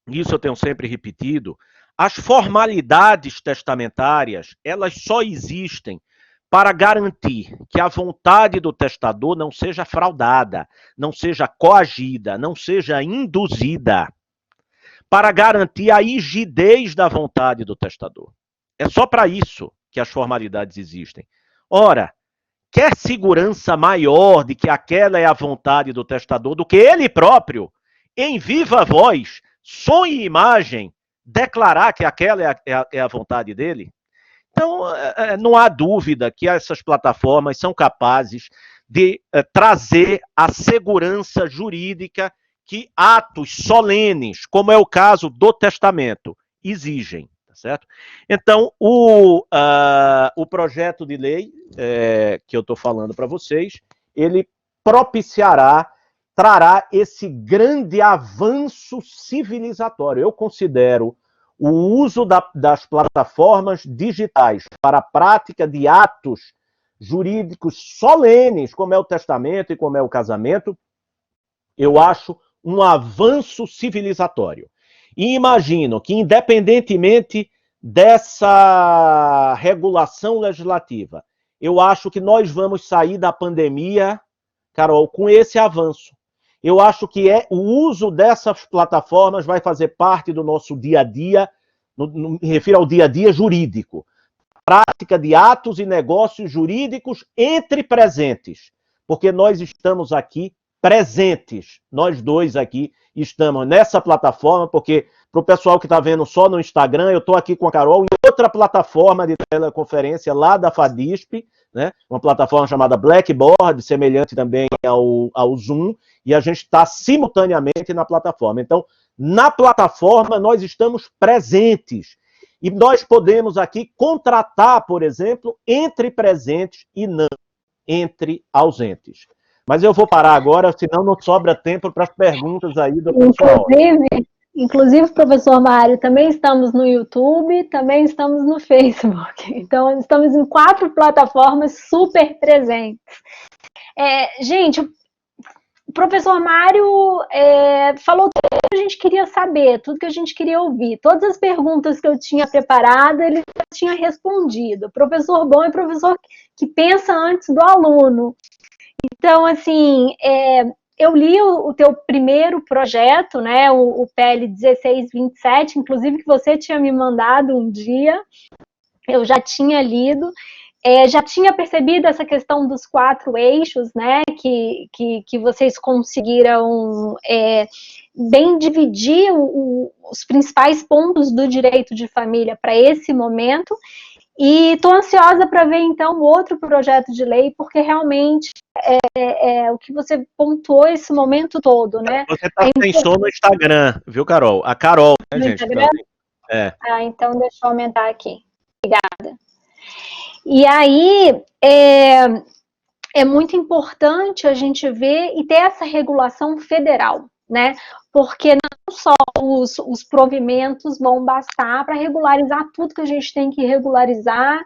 isso eu tenho sempre repetido, as formalidades testamentárias, elas só existem para garantir que a vontade do testador não seja fraudada, não seja coagida, não seja induzida, para garantir a rigidez da vontade do testador. É só para isso que as formalidades existem. Ora, quer segurança maior de que aquela é a vontade do testador do que ele próprio, em viva voz, som e imagem, declarar que aquela é a vontade dele? Então, não há dúvida que essas plataformas são capazes de trazer a segurança jurídica que atos solenes, como é o caso do testamento, exigem, tá certo? Então, o projeto de lei que eu estou falando para vocês, ele trará esse grande avanço civilizatório. Eu considero o uso das plataformas digitais para a prática de atos jurídicos solenes, como é o testamento e como é o casamento, eu acho um avanço civilizatório. E imagino que, independentemente dessa regulação legislativa, eu acho que nós vamos sair da pandemia, Carol, com esse avanço. Eu acho que o uso dessas plataformas vai fazer parte do nosso dia a dia, me refiro ao dia a dia jurídico. Prática de atos e negócios jurídicos entre presentes, porque nós estamos aqui presentes, nós dois aqui estamos nessa plataforma, porque para o pessoal que está vendo só no Instagram, eu estou aqui com a Carol em outra plataforma de teleconferência lá da FADISP, né? Uma plataforma chamada Blackboard, semelhante também ao Zoom, e a gente está simultaneamente na plataforma. Então, na plataforma, nós estamos presentes. E nós podemos aqui contratar, por exemplo, entre presentes e não entre ausentes. Mas eu vou parar agora, senão não sobra tempo para as perguntas aí do pessoal. Inclusive, professor Mário, também estamos no YouTube, também estamos no Facebook. Então, estamos em 4 plataformas super presentes. Gente, o professor Mário falou tudo que a gente queria saber, tudo que a gente queria ouvir. Todas as perguntas que eu tinha preparado, ele já tinha respondido. Professor bom é professor que pensa antes do aluno. Então, assim, eu li o teu primeiro projeto, né, o PL 1627, inclusive que você tinha me mandado um dia, eu já tinha lido, Já tinha percebido essa questão dos 4 eixos, né, que vocês conseguiram bem dividir os principais pontos do direito de família para esse momento, e estou ansiosa para ver, então, outro projeto de lei, porque realmente o que você pontuou esse momento todo, né? Você está sem som no Instagram, viu, Carol? A Carol, né, No gente? Instagram? Então deixa eu aumentar aqui. Obrigada. E aí, é muito importante a gente ver e ter essa regulação federal, né? Porque não só os provimentos vão bastar para regularizar tudo que a gente tem que regularizar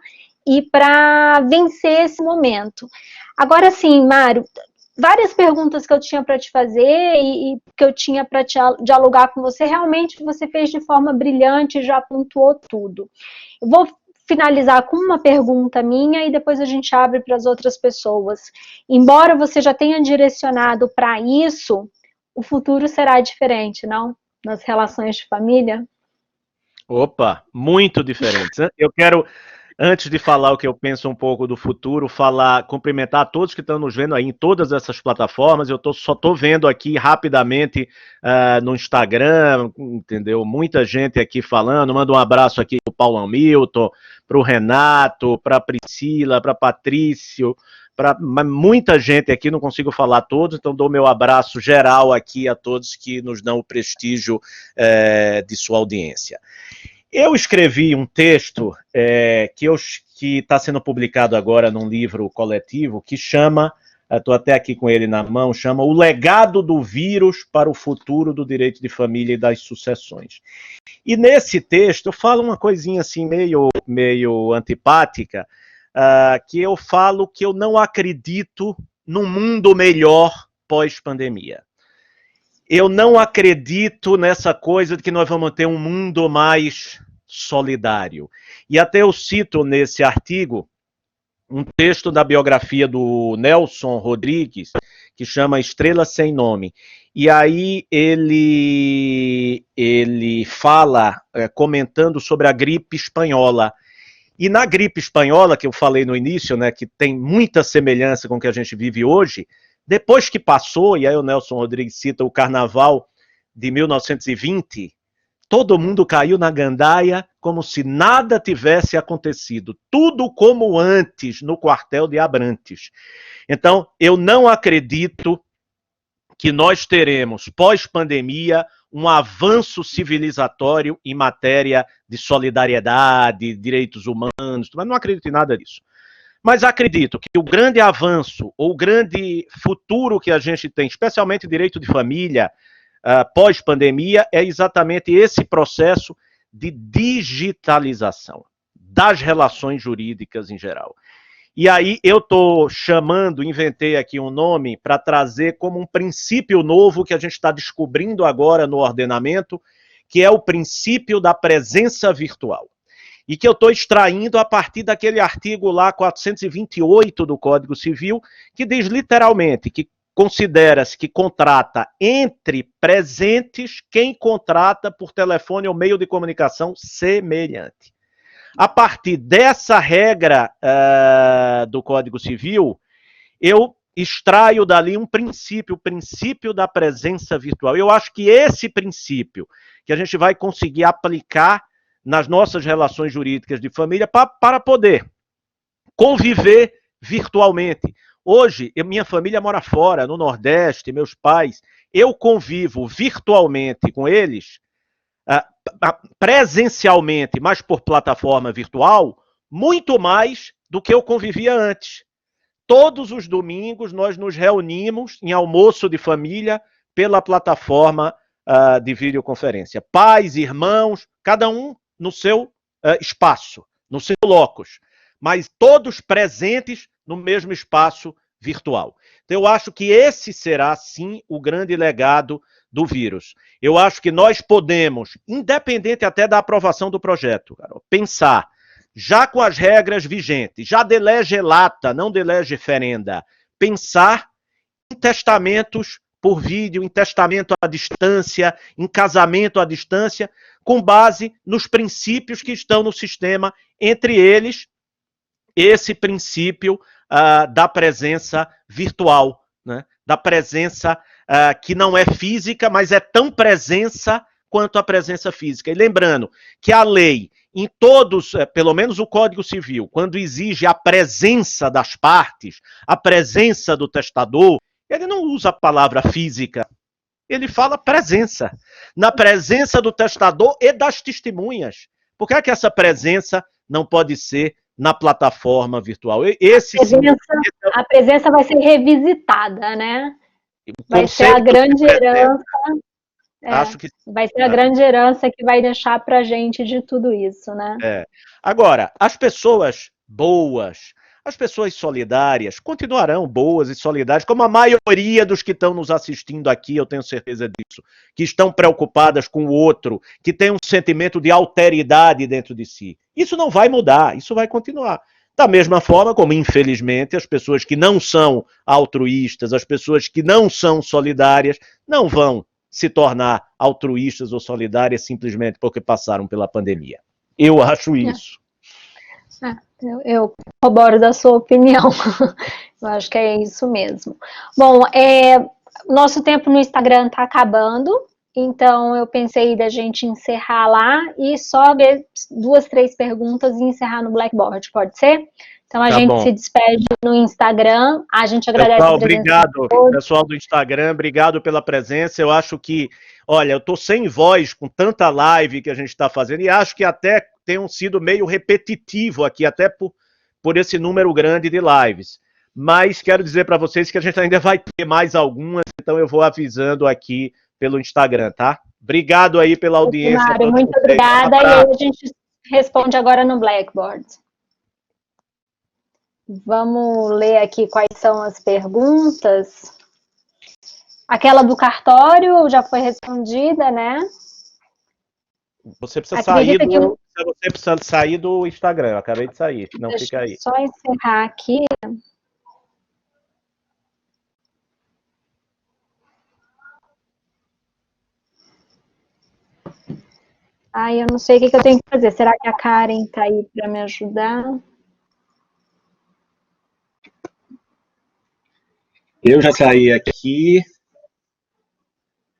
e para vencer esse momento. Agora sim, Mário, várias perguntas que eu tinha para te fazer e que eu tinha para dialogar com você, realmente você fez de forma brilhante, já pontuou tudo. Eu vou finalizar com uma pergunta minha e depois a gente abre para as outras pessoas. Embora você já tenha direcionado para isso, o futuro será diferente, não? Nas relações de família? Opa, muito diferentes. Eu quero, antes de falar o que eu penso um pouco do futuro, cumprimentar a todos que estão nos vendo aí em todas essas plataformas. Eu só estou vendo aqui rapidamente no Instagram, entendeu? Muita gente aqui falando. Manda um abraço aqui para o Paulo Hamilton, para o Renato, para a Priscila, para Patrício, para muita gente aqui, não consigo falar todos, então dou meu abraço geral aqui a todos que nos dão o prestígio de sua audiência. Eu escrevi um texto que está sendo publicado agora num livro coletivo que chama, estou até aqui com ele na mão, chama O Legado do Vírus para o Futuro do Direito de Família e das Sucessões. E nesse texto eu falo uma coisinha assim meio antipática, que eu falo que eu não acredito num mundo melhor pós-pandemia. Eu não acredito nessa coisa de que nós vamos ter um mundo mais solidário. E até eu cito nesse artigo um texto da biografia do Nelson Rodrigues, que chama Estrela Sem Nome. E aí ele fala, comentando sobre a gripe espanhola. E na gripe espanhola, que eu falei no início, né, que tem muita semelhança com o que a gente vive hoje, depois que passou, e aí o Nelson Rodrigues cita o Carnaval de 1920, todo mundo caiu na gandaia como se nada tivesse acontecido. Tudo como antes no quartel de Abrantes. Então, eu não acredito que nós teremos, pós-pandemia, um avanço civilizatório em matéria de solidariedade, direitos humanos, mas não acredito em nada disso. Mas acredito que o grande avanço, ou o grande futuro que a gente tem, especialmente direito de família, pós-pandemia, é exatamente esse processo de digitalização das relações jurídicas em geral. E aí eu estou inventei aqui um nome para trazer como um princípio novo que a gente está descobrindo agora no ordenamento, que é o princípio da presença virtual. E que eu estou extraindo a partir daquele artigo lá, 428 do Código Civil, que diz literalmente que considera-se que contrata entre presentes quem contrata por telefone ou meio de comunicação semelhante. A partir dessa regra do Código Civil, eu extraio dali um princípio, o princípio da presença virtual. Eu acho que esse princípio que a gente vai conseguir aplicar nas nossas relações jurídicas de família para poder conviver virtualmente. Hoje, minha família mora fora, no Nordeste, meus pais, eu convivo virtualmente com eles, presencialmente, mas por plataforma virtual, muito mais do que eu convivia antes. Todos os domingos nós nos reunimos em almoço de família pela plataforma de videoconferência. Pais, irmãos, cada um no seu espaço, no seu locus, mas todos presentes no mesmo espaço virtual. Então, eu acho que esse será, sim, o grande legado do vírus. Eu acho que nós podemos, independente até da aprovação do projeto, pensar, já com as regras vigentes, já de lege lata, não de lege ferenda, pensar em testamentos por vídeo, em testamento à distância, em casamento à distância, com base nos princípios que estão no sistema, entre eles esse princípio da presença virtual, né? Da presença que não é física, mas é tão presença quanto a presença física. E lembrando que a lei, em todos, pelo menos o Código Civil, quando exige a presença das partes, a presença do testador, ele não usa a palavra física, ele fala presença. Na presença do testador e das testemunhas. Por que é que essa presença não pode ser na plataforma virtual? A presença vai ser revisitada, né? Vai ser a grande herança. Acho que vai ser a grande herança que vai deixar para a gente de tudo isso, né? Agora, as pessoas boas, as pessoas solidárias, continuarão boas e solidárias, como a maioria dos que estão nos assistindo aqui, eu tenho certeza disso, que estão preocupadas com o outro, que têm um sentimento de alteridade dentro de si. Isso não vai mudar, isso vai continuar. Da mesma forma como, infelizmente, as pessoas que não são altruístas, as pessoas que não são solidárias, não vão se tornar altruístas ou solidárias simplesmente porque passaram pela pandemia. Eu acho isso. Eu corroboro da sua opinião. Eu acho que é isso mesmo. Bom, nosso tempo no Instagram está acabando, então eu pensei da gente encerrar lá e só ver 2, 3 perguntas e encerrar no Blackboard, pode ser? Então a gente se despede no Instagram, a gente agradece a presença. Obrigado, pessoal do Instagram, obrigado pela presença. Eu acho que, olha, eu estou sem voz com tanta live que a gente está fazendo e acho que até tenham sido meio repetitivo aqui, até por esse número grande de lives. Mas quero dizer para vocês que a gente ainda vai ter mais algumas, então eu vou avisando aqui pelo Instagram, tá? Obrigado aí pela audiência. Mário, muito obrigada. E aí a gente responde agora no Blackboard. Vamos ler aqui quais são as perguntas. Aquela do cartório já foi respondida, né? Você precisa sair do Instagram. Eu acabei de sair, não fica aí. Só encerrar aqui. Ai, eu não sei o que eu tenho que fazer. Será que a Karen está aí para me ajudar? Eu já saí aqui.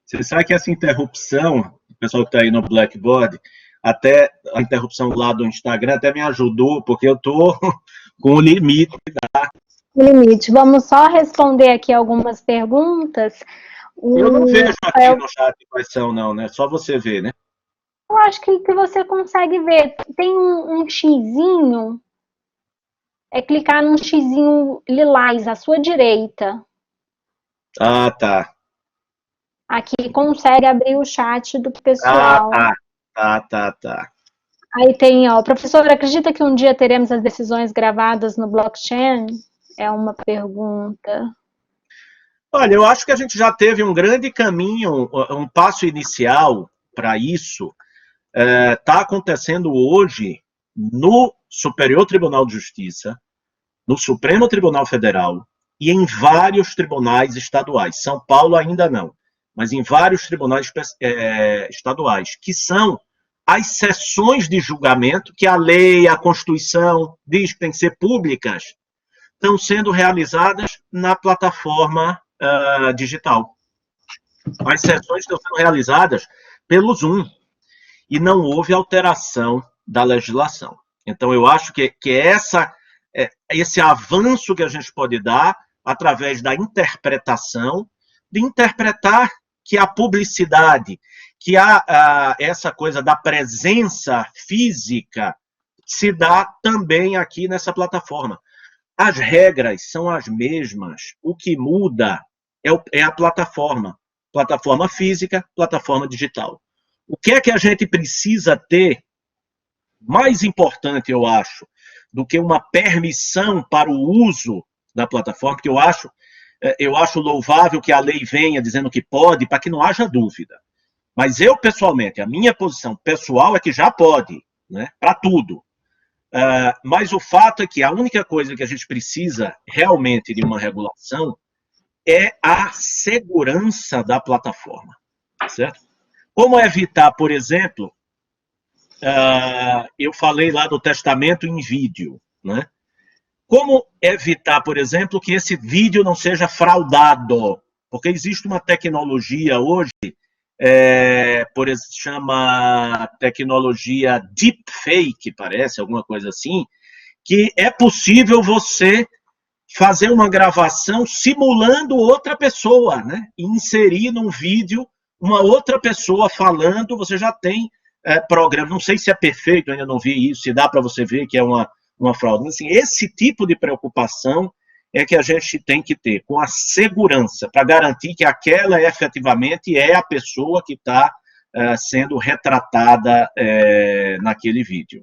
Você sabe que essa interrupção, o pessoal que está aí no Blackboard, até a interrupção lá do Instagram até me ajudou, porque eu estou com o limite. Tá? Limite. Vamos só responder aqui algumas perguntas. Eu não vejo aqui no chat quais são, não, né? Só você vê, né? Eu acho que você consegue ver. Tem um xizinho. É clicar num xizinho lilás à sua direita. Ah, tá. Aqui consegue abrir o chat do pessoal. Tá. Aí tem, ó, professor, acredita que um dia teremos as decisões gravadas no blockchain? É uma pergunta. Olha, eu acho que a gente já teve um grande caminho, um passo inicial para isso. Está acontecendo hoje no Superior Tribunal de Justiça, no Supremo Tribunal Federal e em vários tribunais estaduais. São Paulo ainda não, mas em vários tribunais estaduais, que são as sessões de julgamento que a lei, a Constituição diz que têm que ser públicas, estão sendo realizadas na plataforma digital. As sessões estão sendo realizadas pelo Zoom e não houve alteração da legislação. Então, eu acho que esse avanço que a gente pode dar através da interpretação, de interpretar que a publicidade, que essa coisa da presença física se dá também aqui nessa plataforma. As regras são as mesmas, o que muda é a plataforma física, plataforma digital. O que é que a gente precisa ter, mais importante, eu acho, do que uma permissão para o uso da plataforma, que eu acho louvável que a lei venha dizendo que pode, para que não haja dúvida. Mas eu, pessoalmente, a minha posição pessoal é que já pode, né, para tudo. Mas o fato é que a única coisa que a gente precisa realmente de uma regulação é a segurança da plataforma, certo? Como evitar, por exemplo, eu falei lá do testamento em vídeo, né? Como evitar, por exemplo, que esse vídeo não seja fraudado? Porque existe uma tecnologia hoje, por exemplo, chama tecnologia deepfake, parece, alguma coisa assim, que é possível você fazer uma gravação simulando outra pessoa, né? E inserir num vídeo uma outra pessoa falando, você já tem programa, não sei se é perfeito, ainda não vi isso, se dá para você ver que é uma fraude. Assim, esse tipo de preocupação é que a gente tem que ter, com a segurança, para garantir que aquela efetivamente é a pessoa que está sendo retratada naquele vídeo.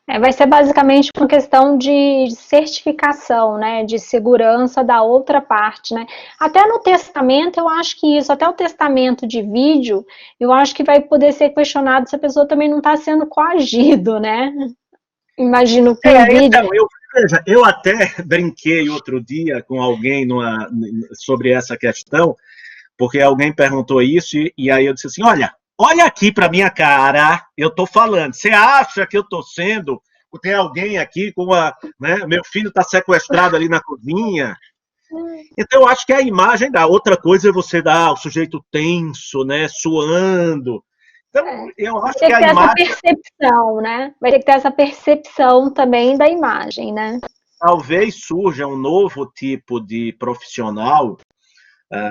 Vai ser basicamente uma questão de certificação, né, de segurança da outra parte, né. Até no testamento, eu acho que isso, até o testamento de vídeo, eu acho que vai poder ser questionado se a pessoa também não está sendo coagido, né. Imagino que um vídeo... Então, eu até brinquei outro dia com alguém sobre essa questão, porque alguém perguntou isso, e aí eu disse assim, olha aqui para minha cara, eu estou falando, você acha que eu estou sendo, tem alguém aqui com meu filho está sequestrado ali na cozinha, então eu acho que a imagem dá, outra coisa é você dar o sujeito tenso, né, suando, então eu acho que a imagem... Vai ter que ter essa percepção, né, vai ter que ter essa percepção também da imagem, né. Talvez surja um novo tipo de profissional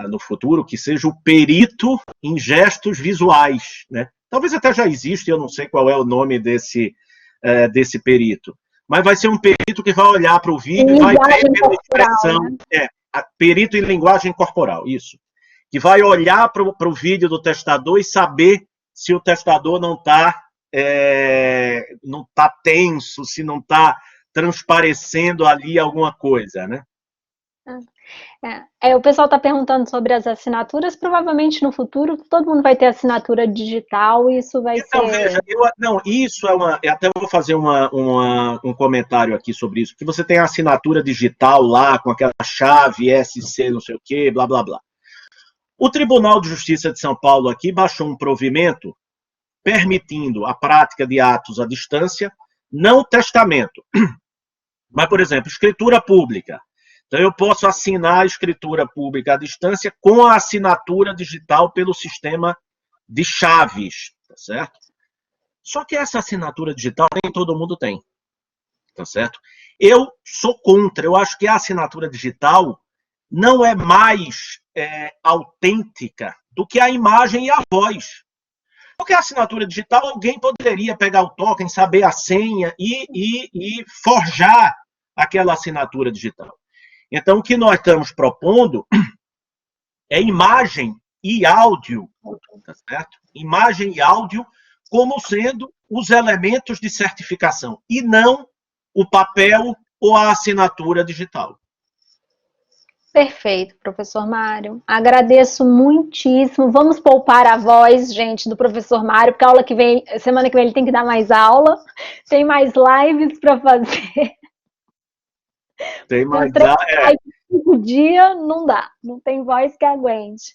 no futuro, que seja o perito em gestos visuais, né? Talvez até já exista, eu não sei qual é o nome desse perito, mas vai ser um perito que vai olhar para o vídeo e vai ver pela expressão, né? Perito em linguagem corporal, isso, que vai olhar para o vídeo do testador e saber se o testador não está tenso, se não está transparecendo ali alguma coisa, né? O pessoal está perguntando sobre as assinaturas, provavelmente no futuro todo mundo vai ter assinatura digital e isso vai ser... Veja, isso até vou fazer um comentário aqui sobre isso, que você tem a assinatura digital lá, com aquela chave SC não sei o quê, blá, blá, blá. O Tribunal de Justiça de São Paulo aqui baixou um provimento permitindo a prática de atos à distância, não testamento, mas, por exemplo, escritura pública. Então, eu posso assinar a escritura pública à distância com a assinatura digital pelo sistema de chaves, tá certo? Só que essa assinatura digital nem todo mundo tem, tá certo? Eu sou contra, eu acho que a assinatura digital não é mais autêntica do que a imagem e a voz. Porque a assinatura digital, alguém poderia pegar o token, saber a senha e forjar aquela assinatura digital. Então, o que nós estamos propondo é imagem e áudio, tá certo? Imagem e áudio como sendo os elementos de certificação, e não o papel ou a assinatura digital. Perfeito, professor Mário. Agradeço muitíssimo. Vamos poupar a voz, gente, do professor Mário, porque a aula que vem, semana que vem ele tem que dar mais aula, tem mais lives para fazer. Tem mais o dia não dá, não tem voz que aguente.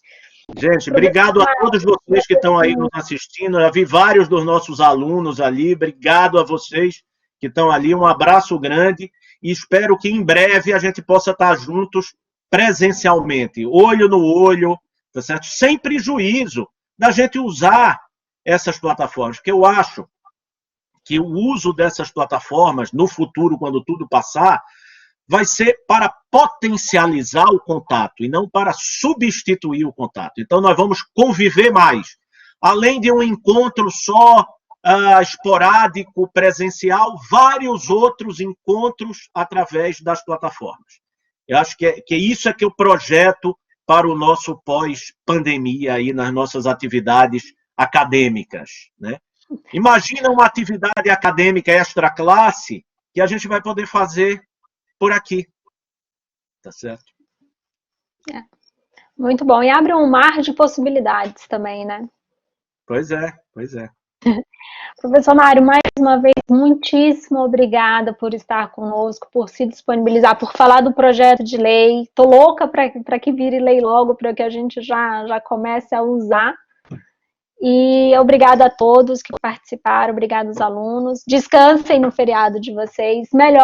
Gente, obrigado a todos vocês que estão aí nos assistindo. Eu vi vários dos nossos alunos ali. Obrigado a vocês que estão ali. Um abraço grande e espero que em breve a gente possa estar juntos presencialmente, olho no olho, tá certo? Sem prejuízo da gente usar essas plataformas, porque eu acho que o uso dessas plataformas no futuro, quando tudo passar, vai ser para potencializar o contato e não para substituir o contato. Então, nós vamos conviver mais. Além de um encontro só esporádico, presencial, vários outros encontros através das plataformas. Eu acho que isso é que eu projeto para o nosso pós-pandemia aí nas nossas atividades acadêmicas, né? Imagina uma atividade acadêmica extra classe que a gente vai poder fazer por aqui, tá certo? Muito bom. E abre um mar de possibilidades também, né? Pois é, pois é. Professor Mário, mais uma vez, muitíssimo obrigada por estar conosco, por se disponibilizar, por falar do projeto de lei. Estou louca para que vire lei logo, para que a gente já comece a usar. E obrigada a todos que participaram, obrigada aos alunos. Descansem no feriado de vocês. Melhor